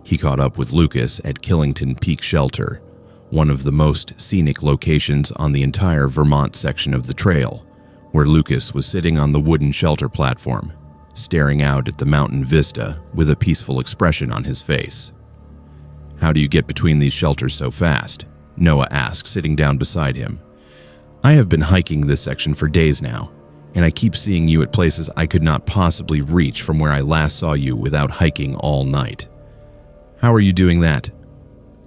He caught up with Lucas at Killington Peak Shelter, one of the most scenic locations on the entire Vermont section of the trail, where Lucas was sitting on the wooden shelter platform, staring out at the mountain vista with a peaceful expression on his face. "How do you get between these shelters so fast?" Noah asked, sitting down beside him. "I have been hiking this section for days now, and I keep seeing you at places I could not possibly reach from where I last saw you without hiking all night. How are you doing that?"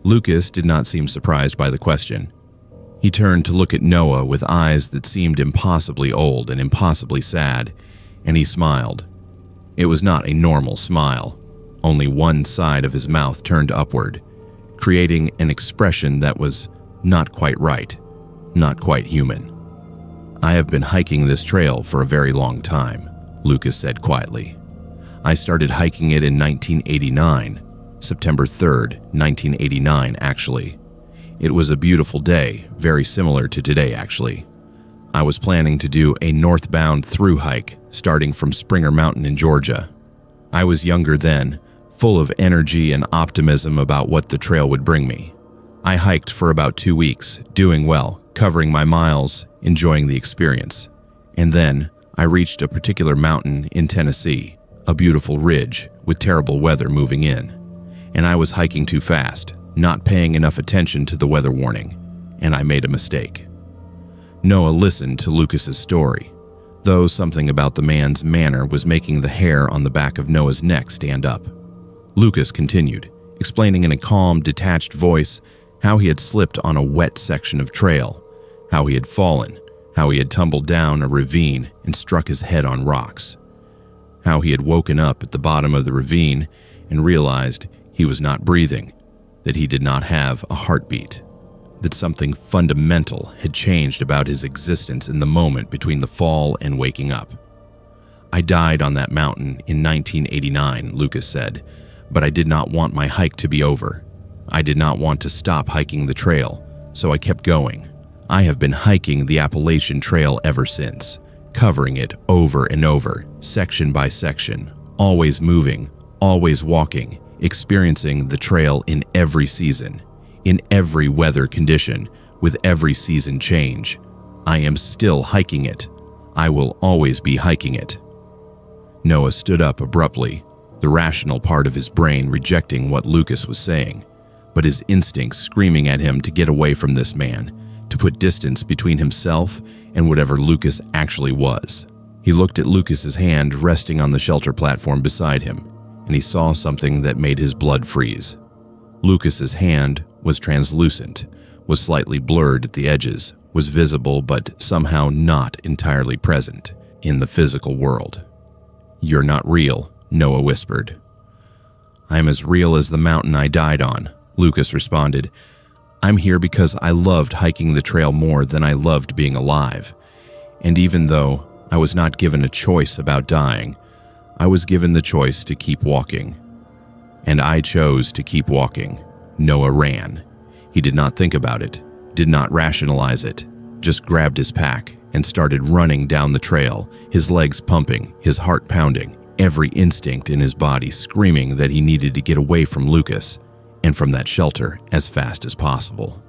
Lucas did not seem surprised by the question. He turned to look at Noah with eyes that seemed impossibly old and impossibly sad, and he smiled. It was not a normal smile. Only one side of his mouth turned upward, creating an expression that was not quite right, not quite human. "I have been hiking this trail for a very long time," Lucas said quietly. "I started hiking it in 1989, September 3rd, 1989 actually. It was a beautiful day, very similar to today actually. I was planning to do a northbound through hike starting from Springer Mountain in Georgia. I was younger then, full of energy and optimism about what the trail would bring me. I hiked for about 2 weeks, doing well, covering my miles, enjoying the experience. And then I reached a particular mountain in Tennessee, a beautiful ridge with terrible weather moving in. And I was hiking too fast, not paying enough attention to the weather warning, and I made a mistake." Noah listened to Lucas's story, though something about the man's manner was making the hair on the back of Noah's neck stand up. Lucas continued, explaining in a calm, detached voice how he had slipped on a wet section of trail, how he had fallen, how he had tumbled down a ravine and struck his head on rocks, how he had woken up at the bottom of the ravine and realized he was not breathing, that he did not have a heartbeat, that something fundamental had changed about his existence in the moment between the fall and waking up. "I died on that mountain in 1989, Lucas said, but I did not want my hike to be over. I did not want to stop hiking the trail, so I kept going. I have been hiking the Appalachian Trail ever since, covering it over and over, section by section, always moving, always walking, experiencing the trail in every season, in every weather condition, with every season change. I am still hiking it. I will always be hiking it." Noah stood up abruptly, the rational part of his brain rejecting what Lucas was saying, but his instincts screaming at him to get away from this man, to put distance between himself and whatever Lucas actually was. He looked at Lucas's hand resting on the shelter platform beside him, and he saw something that made his blood freeze. Lucas's hand was translucent, was slightly blurred at the edges, was visible but somehow not entirely present in the physical world. "You're not real," Noah whispered. "I'm as real as the mountain I died on," Lucas responded. "I'm here because I loved hiking the trail more than I loved being alive. And even though I was not given a choice about dying, I was given the choice to keep walking. And I chose to keep walking." Noah ran. He did not think about it, did not rationalize it, just grabbed his pack and started running down the trail, his legs pumping, his heart pounding, every instinct in his body screaming that he needed to get away from Lucas and from that shelter as fast as possible.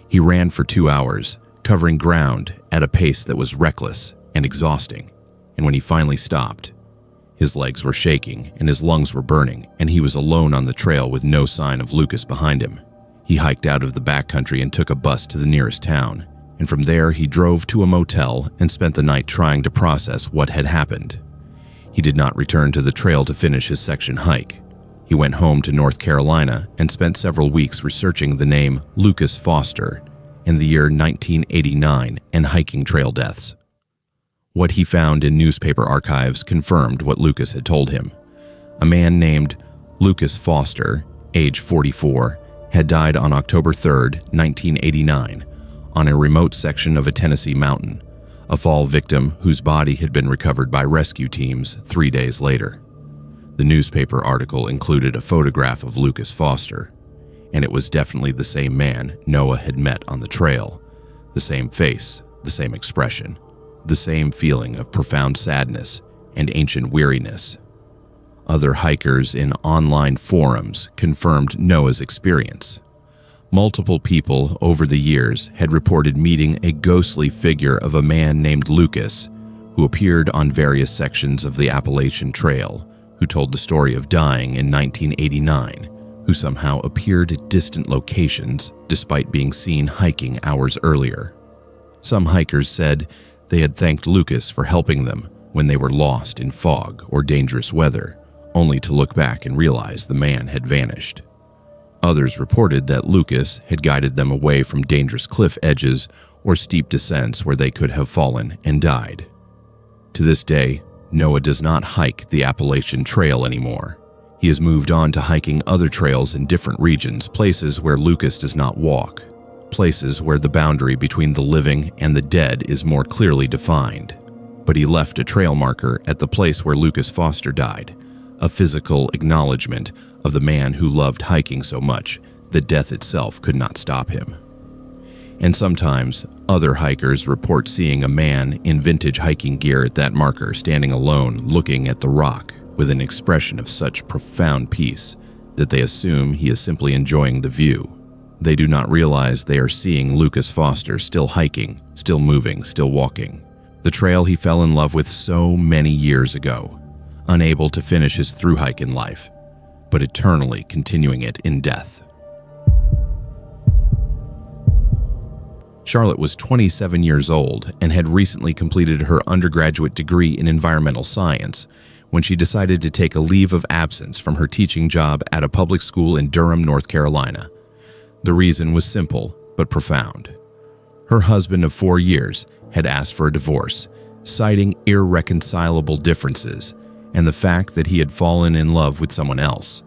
He ran for 2 hours, covering ground at a pace that was reckless and exhausting, and when he finally stopped, his legs were shaking and his lungs were burning, and he was alone on the trail with no sign of Lucas behind him. He hiked out of the backcountry and took a bus to the nearest town, and from there he drove to a motel and spent the night trying to process what had happened. He did not return to the trail to finish his section hike. He went home to North Carolina and spent several weeks researching the name Lucas Foster in the year 1989 and hiking trail deaths. What he found in newspaper archives confirmed what Lucas had told him. A man named Lucas Foster, age 44, had died on October 3, 1989, on a remote section of a Tennessee mountain, a fall victim whose body had been recovered by rescue teams 3 days later. The newspaper article included a photograph of Lucas Foster, and it was definitely the same man Noah had met on the trail. The same face, the same expression, the same feeling of profound sadness and ancient weariness. Other hikers in online forums confirmed Noah's experience. Multiple people over the years had reported meeting a ghostly figure of a man named Lucas, who appeared on various sections of the Appalachian Trail, who told the story of dying in 1989, who somehow appeared at distant locations despite being seen hiking hours earlier. Some hikers said they had thanked Lucas for helping them when they were lost in fog or dangerous weather, only to look back and realize the man had vanished. Others reported that Lucas had guided them away from dangerous cliff edges or steep descents where they could have fallen and died. To this day, Noah does not hike the Appalachian Trail anymore. He has moved on to hiking other trails in different regions, places where Lucas does not walk, places where the boundary between the living and the dead is more clearly defined. But he left a trail marker at the place where Lucas Foster died, a physical acknowledgement of the man who loved hiking so much that death itself could not stop him. And sometimes, other hikers report seeing a man in vintage hiking gear at that marker standing alone looking at the rock with an expression of such profound peace that they assume he is simply enjoying the view. They do not realize they are seeing Lucas Foster still hiking, still moving, still walking. The trail he fell in love with so many years ago, unable to finish his thru hike in life, but eternally continuing it in death. Charlotte was 27 years old and had recently completed her undergraduate degree in environmental science when she decided to take a leave of absence from her teaching job at a public school in Durham, North Carolina. The reason was simple but profound. Her husband of 4 years had asked for a divorce, citing irreconcilable differences and the fact that he had fallen in love with someone else,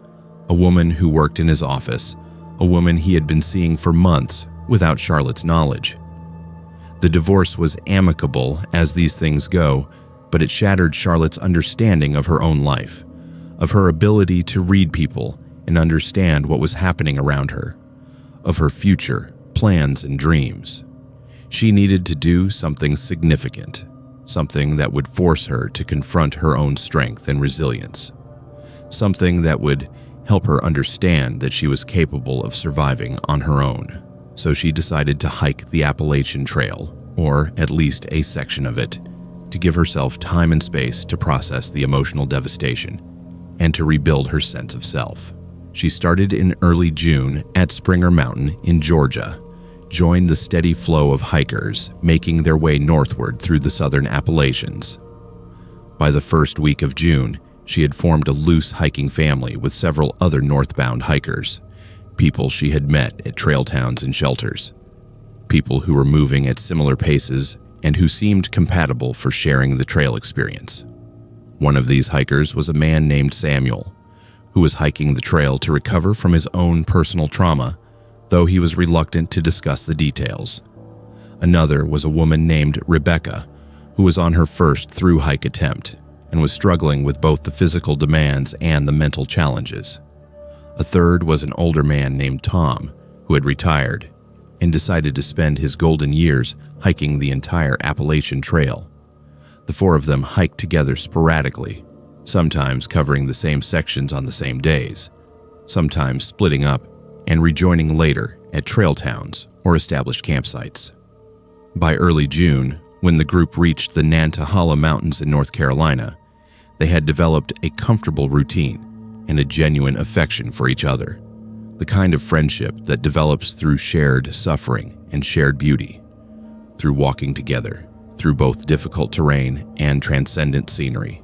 a woman who worked in his office, a woman he had been seeing for months without Charlotte's knowledge. The divorce was amicable as these things go, but it shattered Charlotte's understanding of her own life, of her ability to read people and understand what was happening around her, of her future, plans and dreams. She needed to do something significant, something that would force her to confront her own strength and resilience, something that would help her understand that she was capable of surviving on her own. So she decided to hike the Appalachian Trail, or at least a section of it, to give herself time and space to process the emotional devastation and to rebuild her sense of self. She started in early June at Springer Mountain in Georgia, joined the steady flow of hikers making their way northward through the southern Appalachians. By the first week of June, she had formed a loose hiking family with several other northbound hikers, people she had met at trail towns and shelters, people who were moving at similar paces and who seemed compatible for sharing the trail experience. One of these hikers was a man named Samuel, who was hiking the trail to recover from his own personal trauma, though he was reluctant to discuss the details. Another was a woman named Rebecca, who was on her first thru hike attempt and was struggling with both the physical demands and the mental challenges. A third was an older man named Tom, who had retired and decided to spend his golden years hiking the entire Appalachian Trail. The four of them hiked together sporadically, sometimes covering the same sections on the same days, sometimes splitting up and rejoining later at trail towns or established campsites. By early June, when the group reached the Nantahala Mountains in North Carolina, they had developed a comfortable routine and a genuine affection for each other. The the kind of friendship that develops through shared suffering and shared beauty, through walking together, through both difficult terrain and transcendent scenery.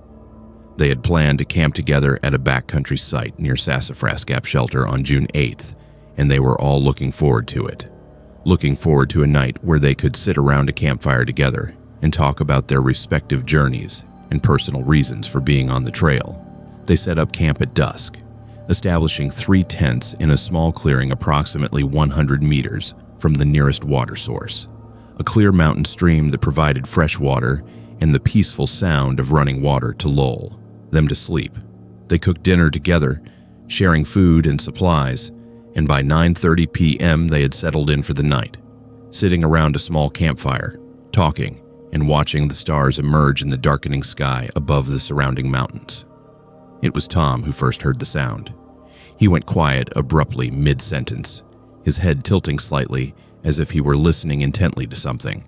They had planned to camp together at a backcountry site near Sassafras Gap Shelter on June 8th, and they were all looking forward to it. Looking forward to a night where they could sit around a campfire together and talk about their respective journeys and personal reasons for being on the trail. They set up camp at dusk, establishing 3 tents in a small clearing approximately 100 meters from the nearest water source, a clear mountain stream that provided fresh water and the peaceful sound of running water to lull them to sleep. They cooked dinner together, sharing food and supplies, and by 9:30 p.m. they had settled in for the night, sitting around a small campfire, talking and watching the stars emerge in the darkening sky above the surrounding mountains. It was Tom who first heard the sound. He went quiet abruptly mid-sentence, his head tilting slightly as if he were listening intently to something.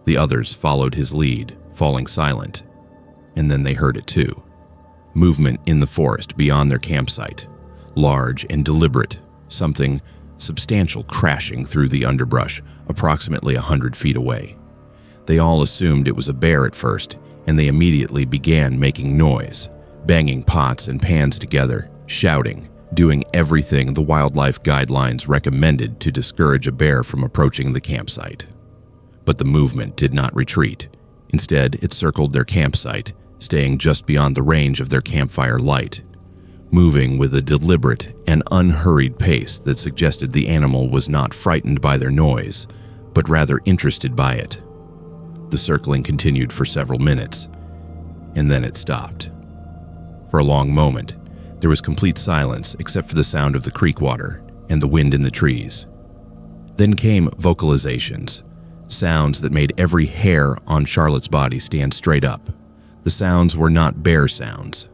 The others followed his lead, falling silent, and then they heard it too. Movement in the forest beyond their campsite, large and deliberate, something substantial crashing through the underbrush approximately 100 feet away. They all assumed it was a bear at first, and they immediately began making noise, banging pots and pans together, shouting, doing everything the wildlife guidelines recommended to discourage a bear from approaching the campsite. But the movement did not retreat. Instead, it circled their campsite, staying just beyond the range of their campfire light, moving with a deliberate and unhurried pace that suggested the animal was not frightened by their noise, but rather interested by it. The circling continued for several minutes, and then it stopped. For a long moment, there was complete silence except for the sound of the creek water and the wind in the trees. Then came vocalizations, sounds that made every hair on Charlotte's body stand straight up. The sounds were not bear sounds.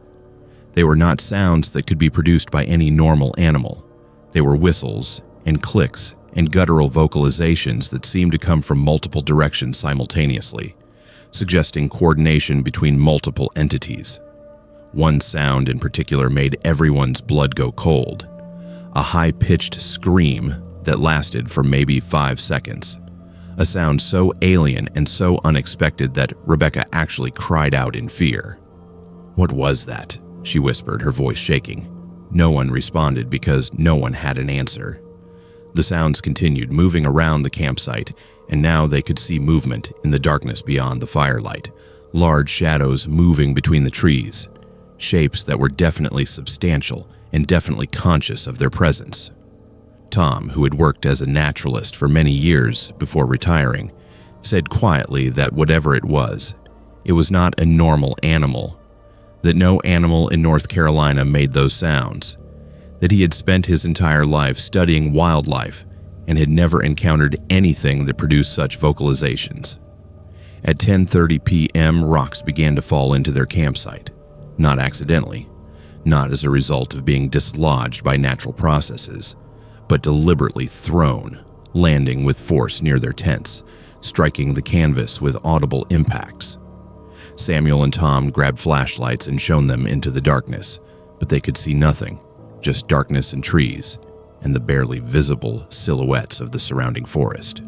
They were not sounds that could be produced by any normal animal. They were whistles and clicks and guttural vocalizations that seemed to come from multiple directions simultaneously, suggesting coordination between multiple entities. One sound in particular made everyone's blood go cold, a high-pitched scream that lasted for maybe 5 seconds. A sound so alien and so unexpected that Rebecca actually cried out in fear. "What was that?" she whispered, her voice shaking. No one responded because no one had an answer. The sounds continued moving around the campsite, and now they could see movement in the darkness beyond the firelight, large shadows moving between the trees, shapes that were definitely substantial and definitely conscious of their presence. Tom, who had worked as a naturalist for many years before retiring, said quietly that whatever it was not a normal animal, that no animal in North Carolina made those sounds, that he had spent his entire life studying wildlife and had never encountered anything that produced such vocalizations. At 10:30 p.m., rocks began to fall into their campsite, not accidentally, not as a result of being dislodged by natural processes, but deliberately thrown, landing with force near their tents, striking the canvas with audible impacts. Samuel and Tom grabbed flashlights and shone them into the darkness, but they could see nothing, just darkness and trees, and the barely visible silhouettes of the surrounding forest.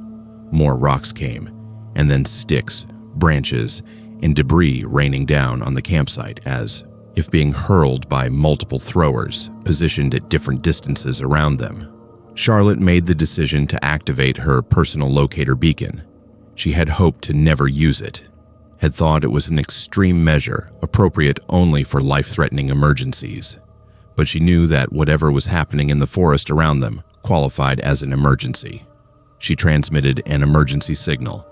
More rocks came, and then sticks, branches, and debris raining down on the campsite as if being hurled by multiple throwers positioned at different distances around them. Charlotte made the decision to activate her personal locator beacon. She had hoped to never use it, had thought it was an extreme measure appropriate only for life-threatening emergencies. But she knew that whatever was happening in the forest around them qualified as an emergency. She transmitted an emergency signal,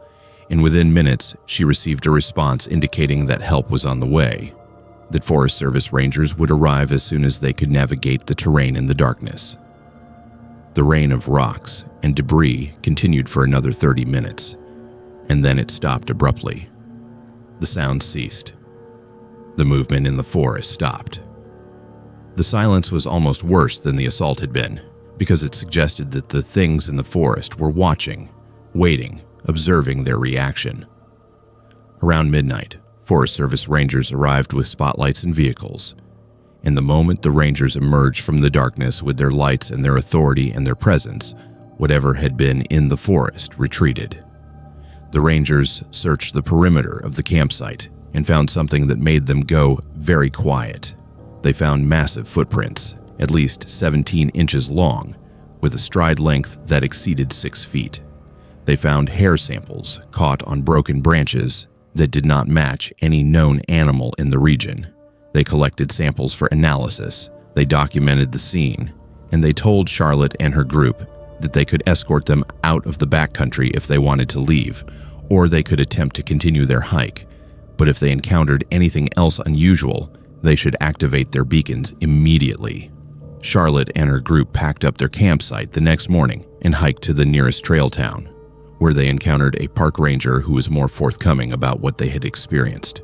and within minutes she received a response indicating that help was on the way, that Forest Service rangers would arrive as soon as they could navigate the terrain in the darkness. The rain of rocks and debris continued for another 30 minutes, and then it stopped abruptly. The sound ceased. The movement in the forest stopped. The silence was almost worse than the assault had been, because it suggested that the things in the forest were watching, waiting, observing their reaction. Around midnight, Forest Service rangers arrived with spotlights and vehicles, and the moment the Rangers emerged from the darkness with their lights and their authority and their presence, whatever had been in the forest retreated. The Rangers searched the perimeter of the campsite and found something that made them go very quiet. They found massive footprints, at least 17 inches long, with a stride length that exceeded 6 feet. They found hair samples caught on broken branches that did not match any known animal in the region. They collected samples for analysis, they documented the scene, and they told Charlotte and her group that they could escort them out of the backcountry if they wanted to leave, or they could attempt to continue their hike. But if they encountered anything else unusual, they should activate their beacons immediately. Charlotte and her group packed up their campsite the next morning and hiked to the nearest trail town, where they encountered a park ranger who was more forthcoming about what they had experienced.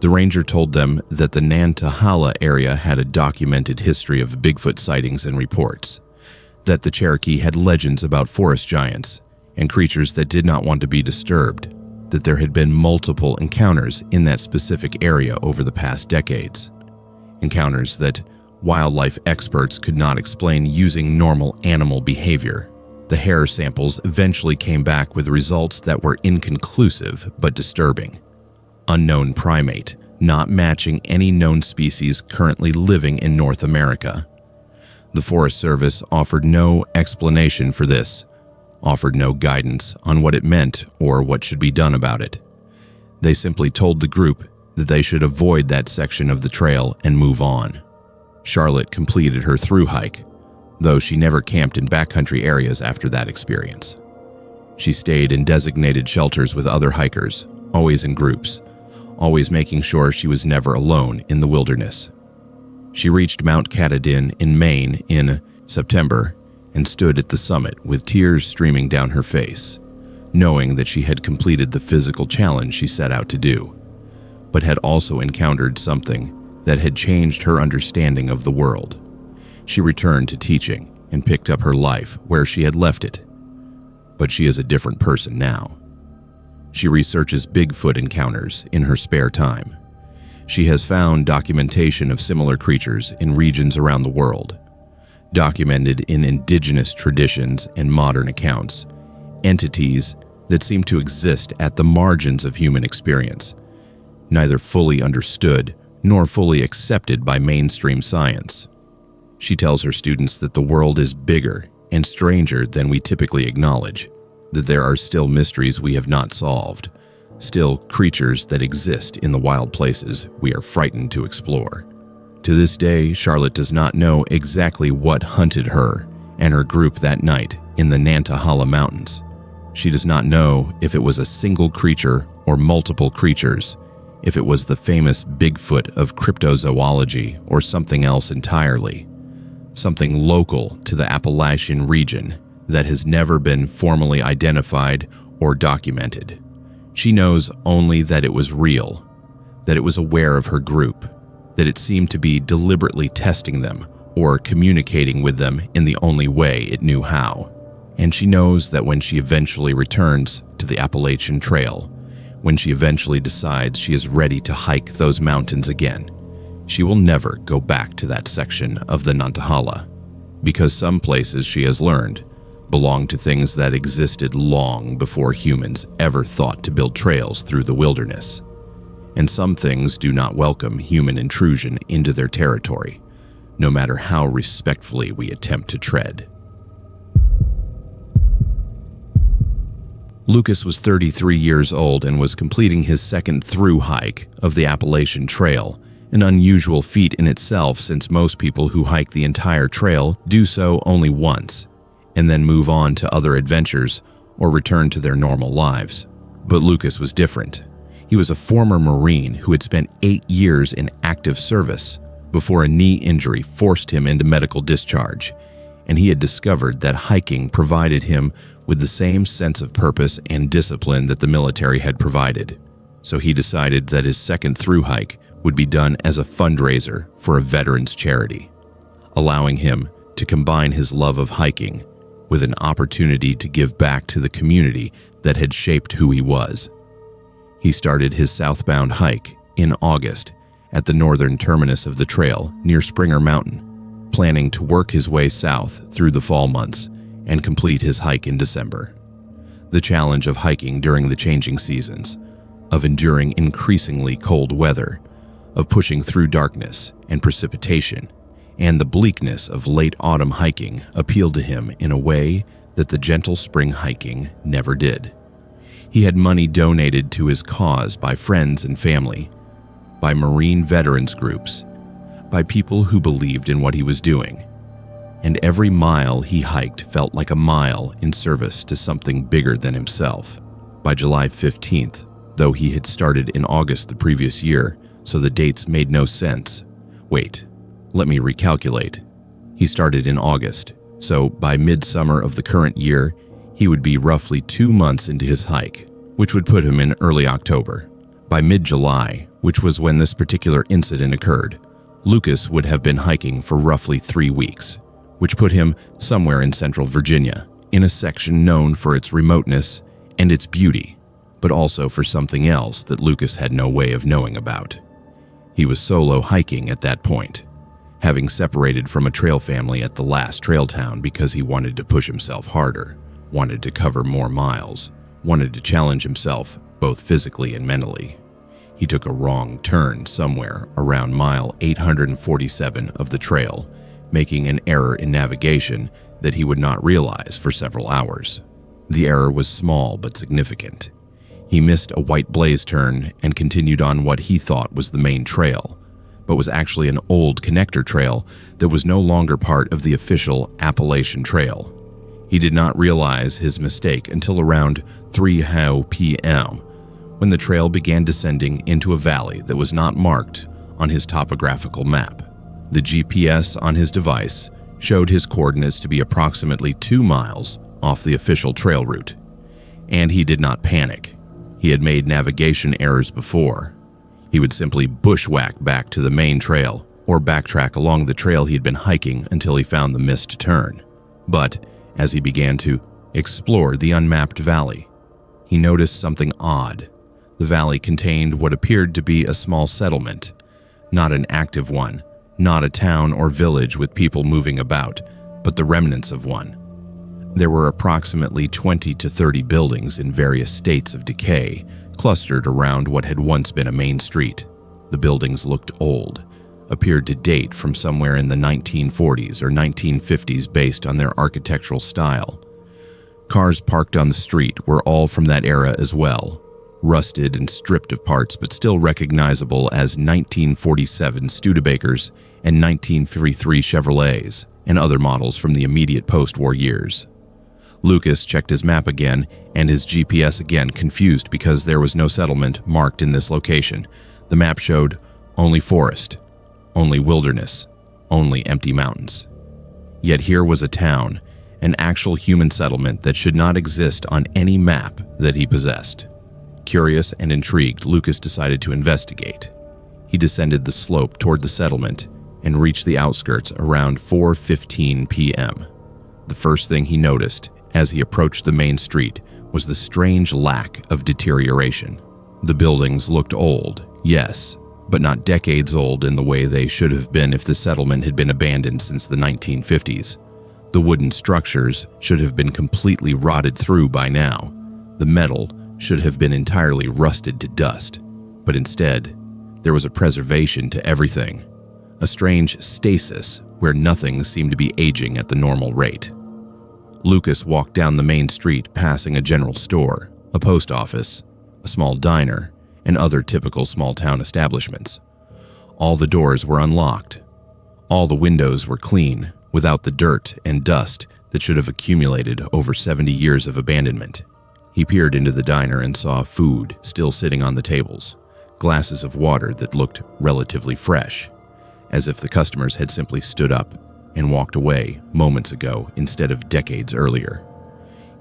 The ranger told them that the Nantahala area had a documented history of Bigfoot sightings and reports, that the Cherokee had legends about forest giants and creatures that did not want to be disturbed, that there had been multiple encounters in that specific area over the past decades, encounters that wildlife experts could not explain using normal animal behavior. The hair samples eventually came back with results that were inconclusive but disturbing. Unknown primate, not matching any known species currently living in North America. The Forest Service offered no explanation for this, offered no guidance on what it meant or what should be done about it. They simply told the group that they should avoid that section of the trail and move on. Charlotte completed her through hike, though she never camped in backcountry areas after that experience. She stayed in designated shelters with other hikers, always in groups, always making sure she was never alone in the wilderness. She reached Mount Katahdin in Maine in September and stood at the summit with tears streaming down her face, knowing that she had completed the physical challenge she set out to do, but had also encountered something that had changed her understanding of the world. She returned to teaching and picked up her life where she had left it, but she is a different person now. She researches Bigfoot encounters in her spare time. She has found documentation of similar creatures in regions around the world, documented in indigenous traditions and modern accounts, entities that seem to exist at the margins of human experience, neither fully understood nor fully accepted by mainstream science. She tells her students that the world is bigger and stranger than we typically acknowledge, that there are still mysteries we have not solved, still creatures that exist in the wild places we are frightened to explore. To this day, Charlotte does not know exactly what hunted her and her group that night in the Nantahala Mountains. She does not know if it was a single creature or multiple creatures, if it was the famous Bigfoot of cryptozoology or something else entirely, something local to the Appalachian region that has never been formally identified or documented. She knows only that it was real, that it was aware of her group, that it seemed to be deliberately testing them or communicating with them in the only way it knew how. And she knows that when she eventually returns to the Appalachian Trail, when she eventually decides she is ready to hike those mountains again, she will never go back to that section of the Nantahala, because some places, she has learned, belong to things that existed long before humans ever thought to build trails through the wilderness. And some things do not welcome human intrusion into their territory, no matter how respectfully we attempt to tread. Lucas was 33 years old and was completing his second through hike of the Appalachian Trail, an unusual feat in itself since most people who hike the entire trail do so only once, and then move on to other adventures or return to their normal lives. But Lucas was different. He was a former Marine who had spent 8 years in active service before a knee injury forced him into medical discharge, and he had discovered that hiking provided him with the same sense of purpose and discipline that the military had provided. So he decided that his second through hike would be done as a fundraiser for a veterans charity, allowing him to combine his love of hiking with an opportunity to give back to the community that had shaped who he was. He started his southbound hike in August at the northern terminus of the trail near Springer Mountain, planning to work his way south through the fall months and complete his hike in December. The challenge of hiking during the changing seasons, of enduring increasingly cold weather, of pushing through darkness and precipitation, and the bleakness of late autumn hiking appealed to him in a way that the gentle spring hiking never did. He had money donated to his cause by friends and family, by Marine veterans groups, by people who believed in what he was doing. And every mile he hiked felt like a mile in service to something bigger than himself. By July 15th, though he had started in August the previous year, so the dates made no sense. Wait, let me recalculate. He started in August, so by midsummer of the current year, he would be roughly 2 months into his hike, which would put him in early October. By mid-July, which was when this particular incident occurred, Lucas would have been hiking for roughly 3 weeks, which put him somewhere in central Virginia, in a section known for its remoteness and its beauty, but also for something else that Lucas had no way of knowing about. He was solo hiking at that point, having separated from a trail family at the last trail town because he wanted to push himself harder, wanted to cover more miles, wanted to challenge himself both physically and mentally. He took a wrong turn somewhere around mile 847 of the trail, making an error in navigation that he would not realize for several hours. The error was small but significant. He missed a white blaze turn and continued on what he thought was the main trail, but was actually an old connector trail that was no longer part of the official Appalachian Trail. He did not realize his mistake until around 3 p.m., when the trail began descending into a valley that was not marked on his topographical map. The GPS on his device showed his coordinates to be approximately 2 miles off the official trail route, and he did not panic. He had made navigation errors before. He would simply bushwhack back to the main trail or backtrack along the trail he'd been hiking until he found the missed turn. But as he began to explore the unmapped valley, he noticed something odd. The valley contained what appeared to be a small settlement, not an active one, not a town or village with people moving about, but the remnants of one. There were approximately 20 to 30 buildings in various states of decay, clustered around what had once been a main street. The buildings looked old, appeared to date from somewhere in the 1940s or 1950s based on their architectural style. Cars parked on the street were all from that era as well, rusted and stripped of parts but still recognizable as 1947 Studebakers and 1953 Chevrolets and other models from the immediate post-war years. Lucas checked his map again and his GPS again, confused because there was no settlement marked in this location. The map showed only forest, only wilderness, only empty mountains. Yet here was a town, an actual human settlement that should not exist on any map that he possessed. Curious and intrigued, Lucas decided to investigate. He descended the slope toward the settlement and reached the outskirts around 4:15 p.m. The first thing he noticed as he approached the main street was the strange lack of deterioration. The buildings looked old, yes, but not decades old in the way they should have been if the settlement had been abandoned since the 1950s. The wooden structures should have been completely rotted through by now. The metal should have been entirely rusted to dust, but instead, there was a preservation to everything, a strange stasis where nothing seemed to be aging at the normal rate. Lucas walked down the main street, passing a general store, a post office, a small diner, and other typical small-town establishments. All the doors were unlocked. All the windows were clean, without the dirt and dust that should have accumulated over 70 years of abandonment. He peered into the diner and saw food still sitting on the tables, glasses of water that looked relatively fresh, as if the customers had simply stood up and walked away moments ago instead of decades earlier.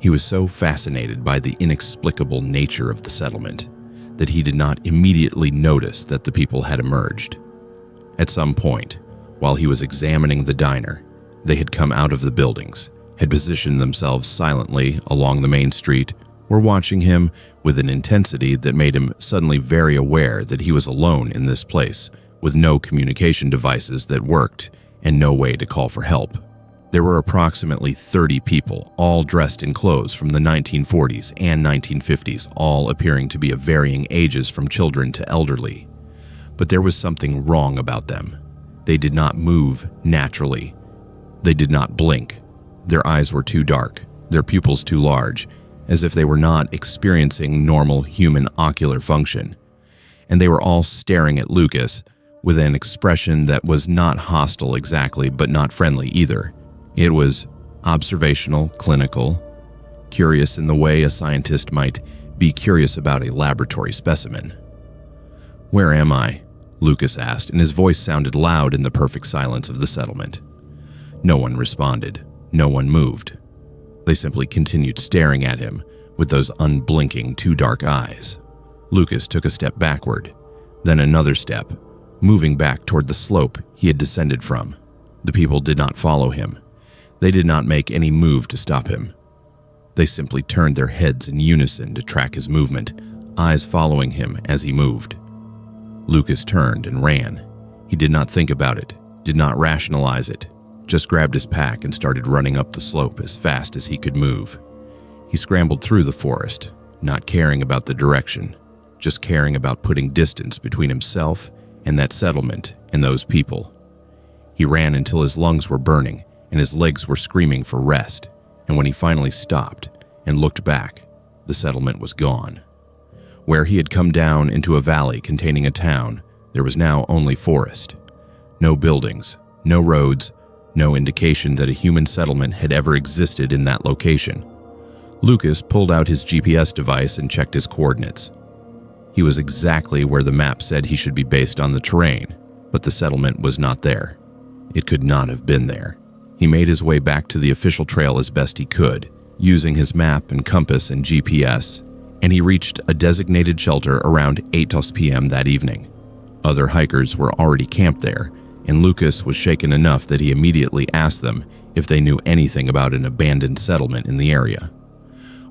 He was so fascinated by the inexplicable nature of the settlement that he did not immediately notice that the people had emerged. At some point, while he was examining the diner, they had come out of the buildings, had positioned themselves silently along the main street, were watching him with an intensity that made him suddenly very aware that he was alone in this place with no communication devices that worked and no way to call for help. There were approximately 30 people, all dressed in clothes from the 1940s and 1950s, all appearing to be of varying ages from children to elderly. But there was something wrong about them. They did not move naturally. They did not blink. Their eyes were too dark, their pupils too large, as if they were not experiencing normal human ocular function. And they were all staring at Lucas with an expression that was not hostile exactly, but not friendly either. It was observational, clinical, curious in the way a scientist might be curious about a laboratory specimen. "Where am I?" Lucas asked, and his voice sounded loud in the perfect silence of the settlement. No one responded. No one moved. They simply continued staring at him with those unblinking, too dark eyes. Lucas took a step backward, then another step, moving back toward the slope he had descended from. The people did not follow him. They did not make any move to stop him. They simply turned their heads in unison to track his movement, eyes following him as he moved. Lucas turned and ran. He did not think about it, did not rationalize it, just grabbed his pack and started running up the slope as fast as he could move. He scrambled through the forest, not caring about the direction, just caring about putting distance between himself and that settlement and those people. He ran until his lungs were burning and his legs were screaming for rest, and when he finally stopped and looked back, the settlement was gone. Where he had come down into a valley containing a town, there was now only forest. No buildings, no roads, no indication that a human settlement had ever existed in that location. Lucas pulled out his GPS device and checked his coordinates. He was exactly where the map said he should be based on the terrain, but the settlement was not there. It could not have been there. He made his way back to the official trail as best he could, using his map and compass and GPS, and he reached a designated shelter around 8 p.m. that evening. Other hikers were already camped there, and Lucas was shaken enough that he immediately asked them if they knew anything about an abandoned settlement in the area.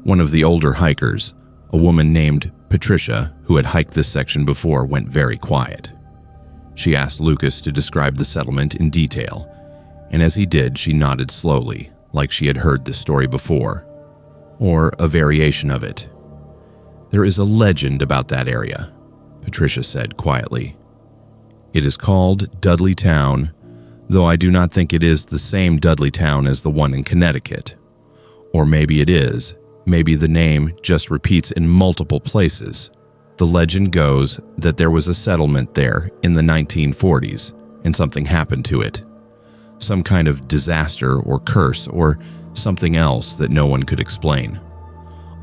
One of the older hikers, a woman named Patricia, who had hiked this section before, went very quiet. She asked Lucas to describe the settlement in detail, and as he did, she nodded slowly, like she had heard this story before, or a variation of it. "There is a legend about that area," Patricia said quietly. "It is called Dudley Town, though I do not think it is the same Dudley Town as the one in Connecticut. Or maybe it is. Maybe the name just repeats in multiple places. The legend goes that there was a settlement there in the 1940s, and something happened to it. Some kind of disaster or curse or something else that no one could explain.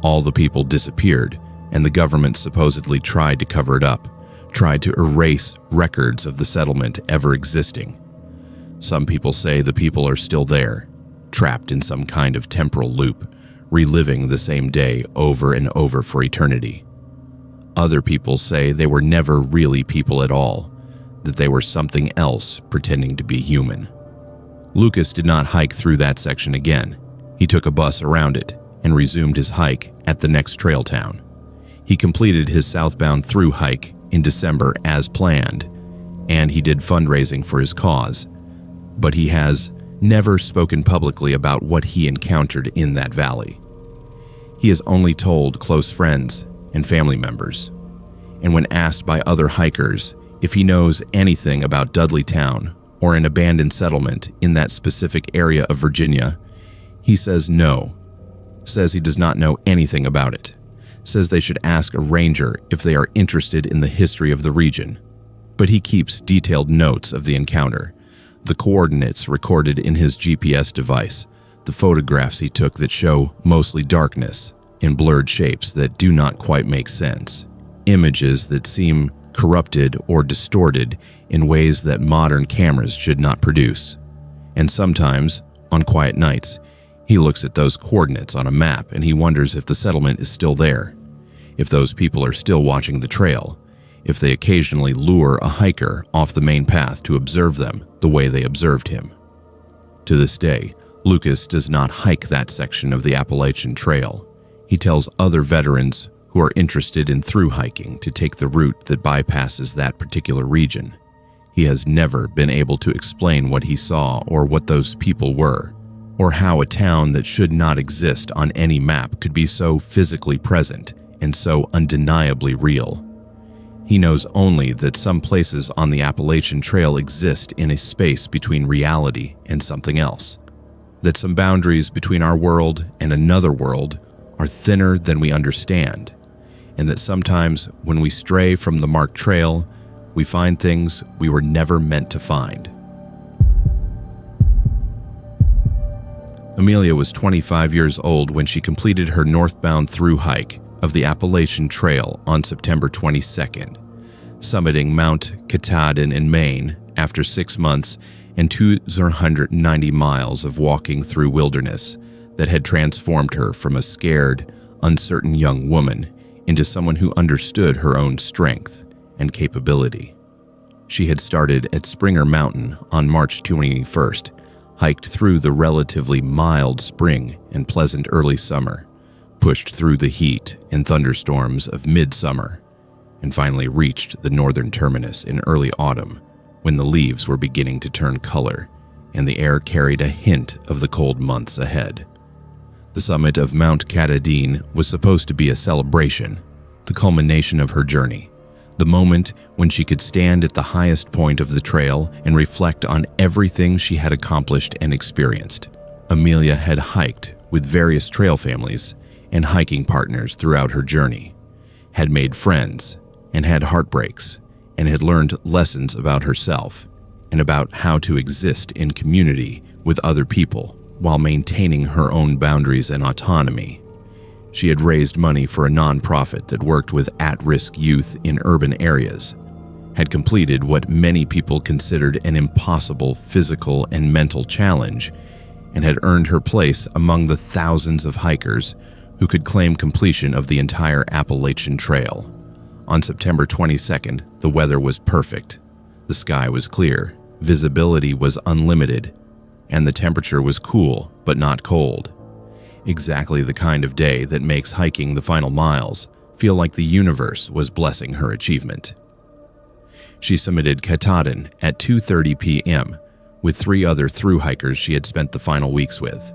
All the people disappeared, and the government supposedly tried to cover it up, tried to erase records of the settlement ever existing. Some people say the people are still there, trapped in some kind of temporal loop, reliving the same day over and over for eternity. Other people say they were never really people at all, that they were something else pretending to be human." Lucas did not hike through that section again. He took a bus around it and resumed his hike at the next trail town. He completed his southbound through hike in December as planned, and he did fundraising for his cause, but he has never spoken publicly about what he encountered in that valley. He has only told close friends and family members, and when asked by other hikers if he knows anything about Dudley Town or an abandoned settlement in that specific area of Virginia, he says no, says he does not know anything about it, says they should ask a ranger if they are interested in the history of the region, but he keeps detailed notes of the encounter, the coordinates recorded in his GPS device, the photographs he took that show mostly darkness in blurred shapes that do not quite make sense, images that seem corrupted or distorted in ways that modern cameras should not produce. And sometimes, on quiet nights, he looks at those coordinates on a map and he wonders if the settlement is still there, if those people are still watching the trail, if they occasionally lure a hiker off the main path to observe them the way they observed him. To this day, Lucas does not hike that section of the Appalachian Trail. He tells other veterans who are interested in through hiking to take the route that bypasses that particular region. He has never been able to explain what he saw or what those people were, or how a town that should not exist on any map could be so physically present and so undeniably real. He knows only that some places on the Appalachian Trail exist in a space between reality and something else, that some boundaries between our world and another world are thinner than we understand, and that sometimes when we stray from the marked trail, we find things we were never meant to find. Amelia was 25 years old when she completed her northbound through hike of the Appalachian Trail on September 22nd, summiting Mount Katahdin in Maine after 6 months and 290 miles of walking through wilderness that had transformed her from a scared, uncertain young woman into someone who understood her own strength and capability. She had started at Springer Mountain on March 21st, hiked through the relatively mild spring and pleasant early summer, pushed through the heat and thunderstorms of midsummer, and finally reached the northern terminus in early autumn when the leaves were beginning to turn color and the air carried a hint of the cold months ahead. The summit of Mount Katahdin was supposed to be a celebration, the culmination of her journey, the moment when she could stand at the highest point of the trail and reflect on everything she had accomplished and experienced. Amelia had hiked with various trail families and hiking partners throughout her journey, had made friends and had heartbreaks, and had learned lessons about herself and about how to exist in community with other people while maintaining her own boundaries and autonomy. She had raised money for a nonprofit that worked with at-risk youth in urban areas, had completed what many people considered an impossible physical and mental challenge, and had earned her place among the thousands of hikers who could claim completion of the entire Appalachian Trail. On September 22nd, the weather was perfect. The sky was clear, visibility was unlimited, and the temperature was cool but not cold. Exactly the kind of day that makes hiking the final miles feel like the universe was blessing her achievement. She summited Katahdin at 2:30 p.m. with 3 other through hikers she had spent the final weeks with,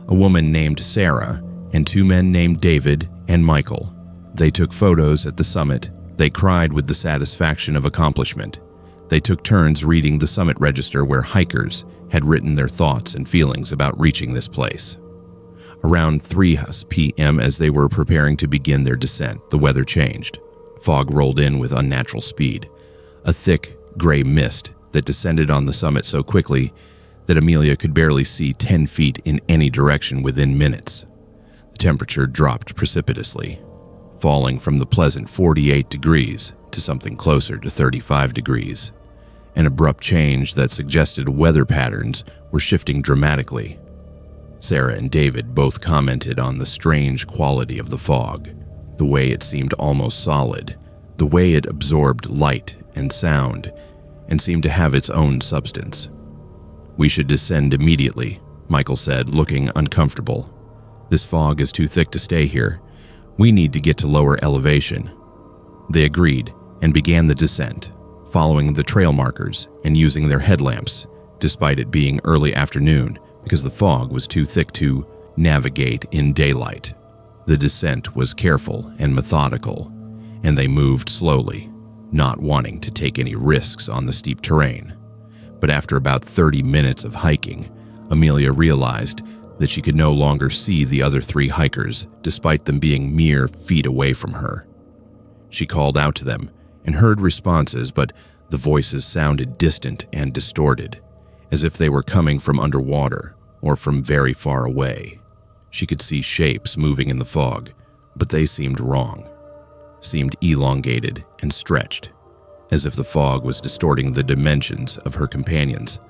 a woman named Sarah and 2 men named David and Michael. They took photos at the summit. They cried with the satisfaction of accomplishment. They took turns reading the summit register where hikers had written their thoughts and feelings about reaching this place. Around 3 p.m., as they were preparing to begin their descent, the weather changed. Fog rolled in with unnatural speed, a thick, gray mist that descended on the summit so quickly that Amelia could barely see 10 feet in any direction within minutes. The temperature dropped precipitously, falling from the pleasant 48 degrees to something closer to 35 degrees, an abrupt change that suggested weather patterns were shifting dramatically. Sarah and David both commented on the strange quality of the fog, the way it seemed almost solid, the way it absorbed light and sound, and seemed to have its own substance. "We should descend immediately," Michael said, looking uncomfortable. "This fog is too thick to stay here. We need to get to lower elevation." They agreed and began the descent, following the trail markers and using their headlamps, despite it being early afternoon, because the fog was too thick to navigate in daylight. The descent was careful and methodical, and they moved slowly, not wanting to take any risks on the steep terrain. But after about 30 minutes of hiking, Amelia realized that she could no longer see the other 3 hikers, despite them being mere feet away from her. She called out to them and heard responses, but the voices sounded distant and distorted, as if they were coming from underwater or from very far away. She could see shapes moving in the fog, but they seemed wrong, seemed elongated and stretched, as if the fog was distorting the dimensions of her companions.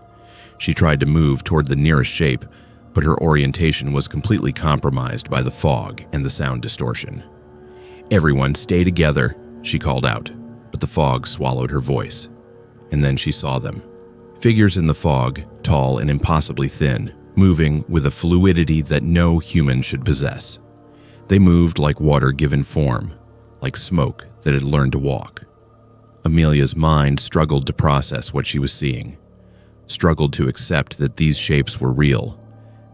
She tried to move toward the nearest shape, but her orientation was completely compromised by the fog and the sound distortion. "Everyone stay together," she called out, but the fog swallowed her voice. And then she saw them. Figures in the fog, tall and impossibly thin, moving with a fluidity that no human should possess. They moved like water given form, like smoke that had learned to walk. Amelia's mind struggled to process what she was seeing, struggled to accept that these shapes were real,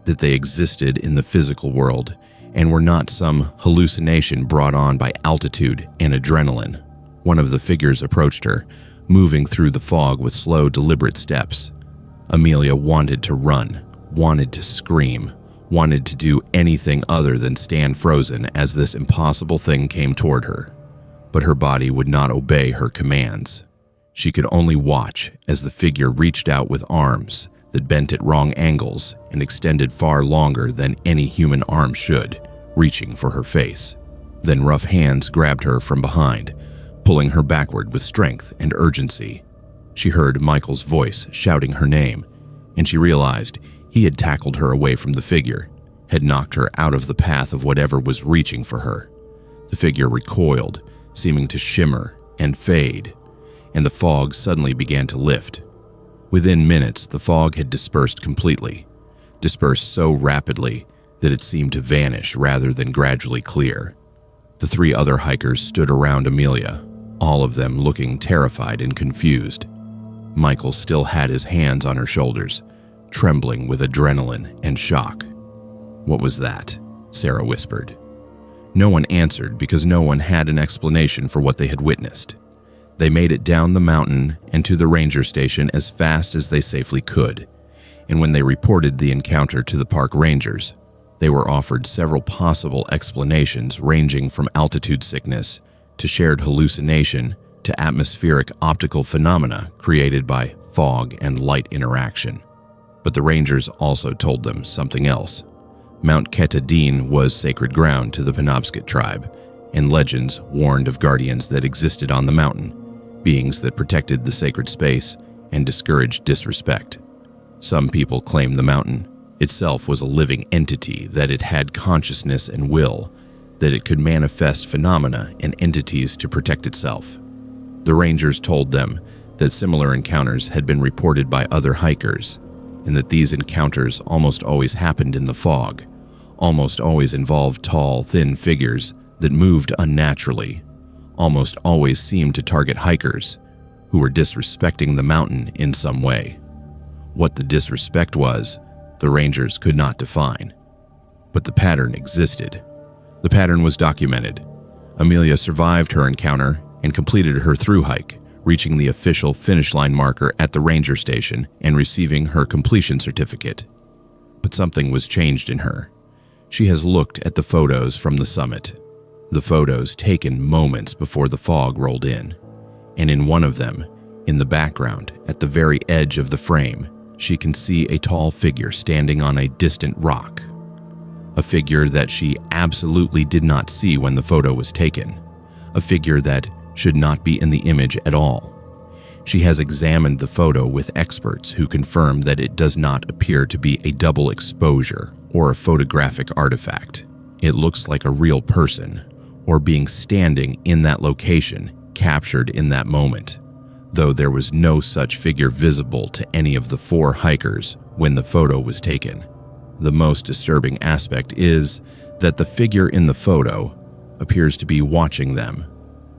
that they existed in the physical world and were not some hallucination brought on by altitude and adrenaline. One of the figures approached her, moving through the fog with slow, deliberate steps. Amelia wanted to run, wanted to scream, wanted to do anything other than stand frozen as this impossible thing came toward her. But her body would not obey her commands. She could only watch as the figure reached out with arms that bent at wrong angles and extended far longer than any human arm should, reaching for her face. Then rough hands grabbed her from behind, pulling her backward with strength and urgency. She heard Michael's voice shouting her name, and she realized he had tackled her away from the figure, had knocked her out of the path of whatever was reaching for her. The figure recoiled, seeming to shimmer and fade, and the fog suddenly began to lift. Within minutes, the fog had dispersed completely, dispersed so rapidly that it seemed to vanish rather than gradually clear. The three other hikers stood around Amelia, all of them looking terrified and confused. Michael still had his hands on her shoulders, trembling with adrenaline and shock. "What was that?" Sarah whispered. No one answered because no one had an explanation for what they had witnessed. They made it down the mountain and to the ranger station as fast as they safely could, and when they reported the encounter to the park rangers, they were offered several possible explanations ranging from altitude sickness to shared hallucination to atmospheric optical phenomena created by fog and light interaction. But the rangers also told them something else. Mount Katahdin was sacred ground to the Penobscot tribe, and legends warned of guardians that existed on the mountain, beings that protected the sacred space and discouraged disrespect. Some people claim the mountain itself was a living entity, that it had consciousness and will, that it could manifest phenomena and entities to protect itself. The rangers told them that similar encounters had been reported by other hikers, and that these encounters almost always happened in the fog, almost always involved tall, thin figures that moved unnaturally, almost always seemed to target hikers who were disrespecting the mountain in some way. What the disrespect was, the rangers could not define. But the pattern existed. The pattern was documented. Amelia survived her encounter and completed her through hike, reaching the official finish line marker at the ranger station and receiving her completion certificate. But something was changed in her. She has looked at the photos from the summit, the photos taken moments before the fog rolled in, and in one of them, in the background, at the very edge of the frame, she can see a tall figure standing on a distant rock. A figure that she absolutely did not see when the photo was taken, a figure that should not be in the image at all. She has examined the photo with experts who confirm that it does not appear to be a double exposure or a photographic artifact. It looks like a real person, or being standing in that location, captured in that moment, though there was no such figure visible to any of the four hikers when the photo was taken. The most disturbing aspect is that the figure in the photo appears to be watching them,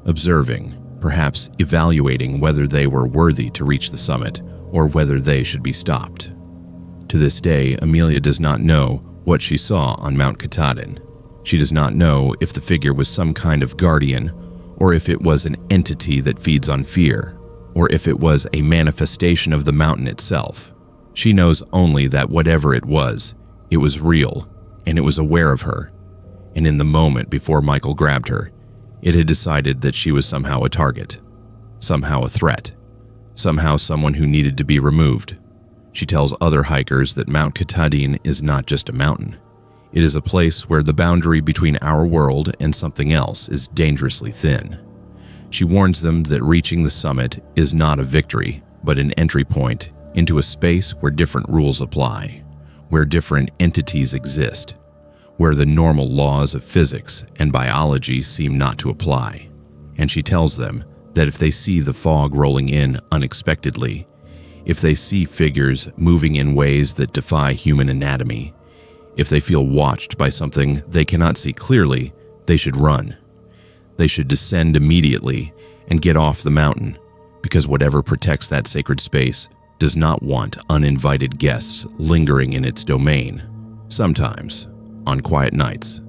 observing, perhaps evaluating whether they were worthy to reach the summit or whether they should be stopped. To this day, Amelia does not know what she saw on Mount Katahdin. She does not know if the figure was some kind of guardian, or if it was an entity that feeds on fear, or if it was a manifestation of the mountain itself. She knows only that whatever it was real, and it was aware of her. And in the moment before Michael grabbed her, it had decided that she was somehow a target, somehow a threat, somehow someone who needed to be removed. She tells other hikers that Mount Katahdin is not just a mountain. It is a place where the boundary between our world and something else is dangerously thin. She warns them that reaching the summit is not a victory, but an entry point into a space where different rules apply, where different entities exist, where the normal laws of physics and biology seem not to apply. And she tells them that if they see the fog rolling in unexpectedly, if they see figures moving in ways that defy human anatomy, if they feel watched by something they cannot see clearly, they should run. They should descend immediately and get off the mountain, because whatever protects that sacred space does not want uninvited guests lingering in its domain. Sometimes, on quiet nights,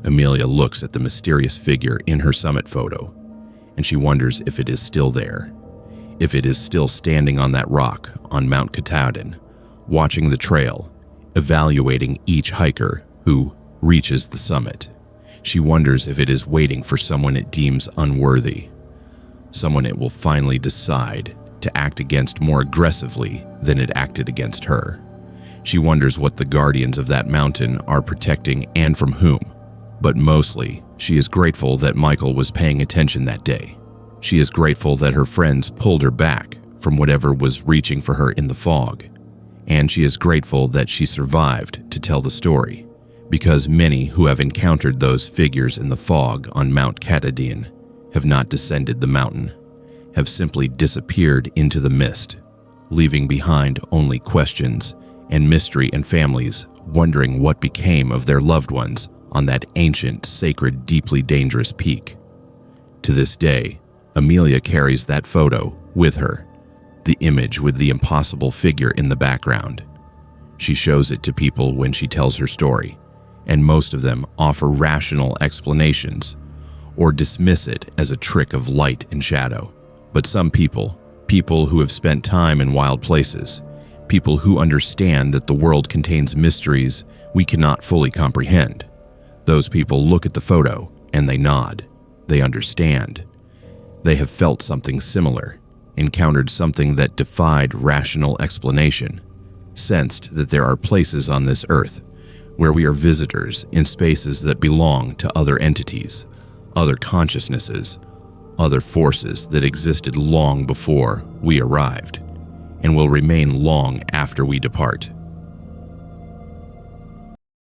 Amelia looks at the mysterious figure in her summit photo, and she wonders if it is still there, if it is still standing on that rock on Mount Katahdin, watching the trail, evaluating each hiker who reaches the summit. She wonders if it is waiting for someone it deems unworthy, someone it will finally decide to act against more aggressively than it acted against her. She wonders what the guardians of that mountain are protecting and from whom. But mostly, she is grateful that Michael was paying attention that day. She is grateful that her friends pulled her back from whatever was reaching for her in the fog. And she is grateful that she survived to tell the story, because many who have encountered those figures in the fog on Mount Katahdin have not descended the mountain, have simply disappeared into the mist, leaving behind only questions and mystery and families wondering what became of their loved ones on that ancient, sacred, deeply dangerous peak. To this day, Amelia carries that photo with her, the image with the impossible figure in the background. She shows it to people when she tells her story, and most of them offer rational explanations or dismiss it as a trick of light and shadow. But some people who have spent time in wild places, people who understand that the world contains mysteries we cannot fully comprehend, those people look at the photo and they nod. They understand. They have felt something similar, encountered something that defied rational explanation, sensed that there are places on this earth where we are visitors in spaces that belong to other entities, other consciousnesses, other forces that existed long before we arrived, and will remain long after we depart.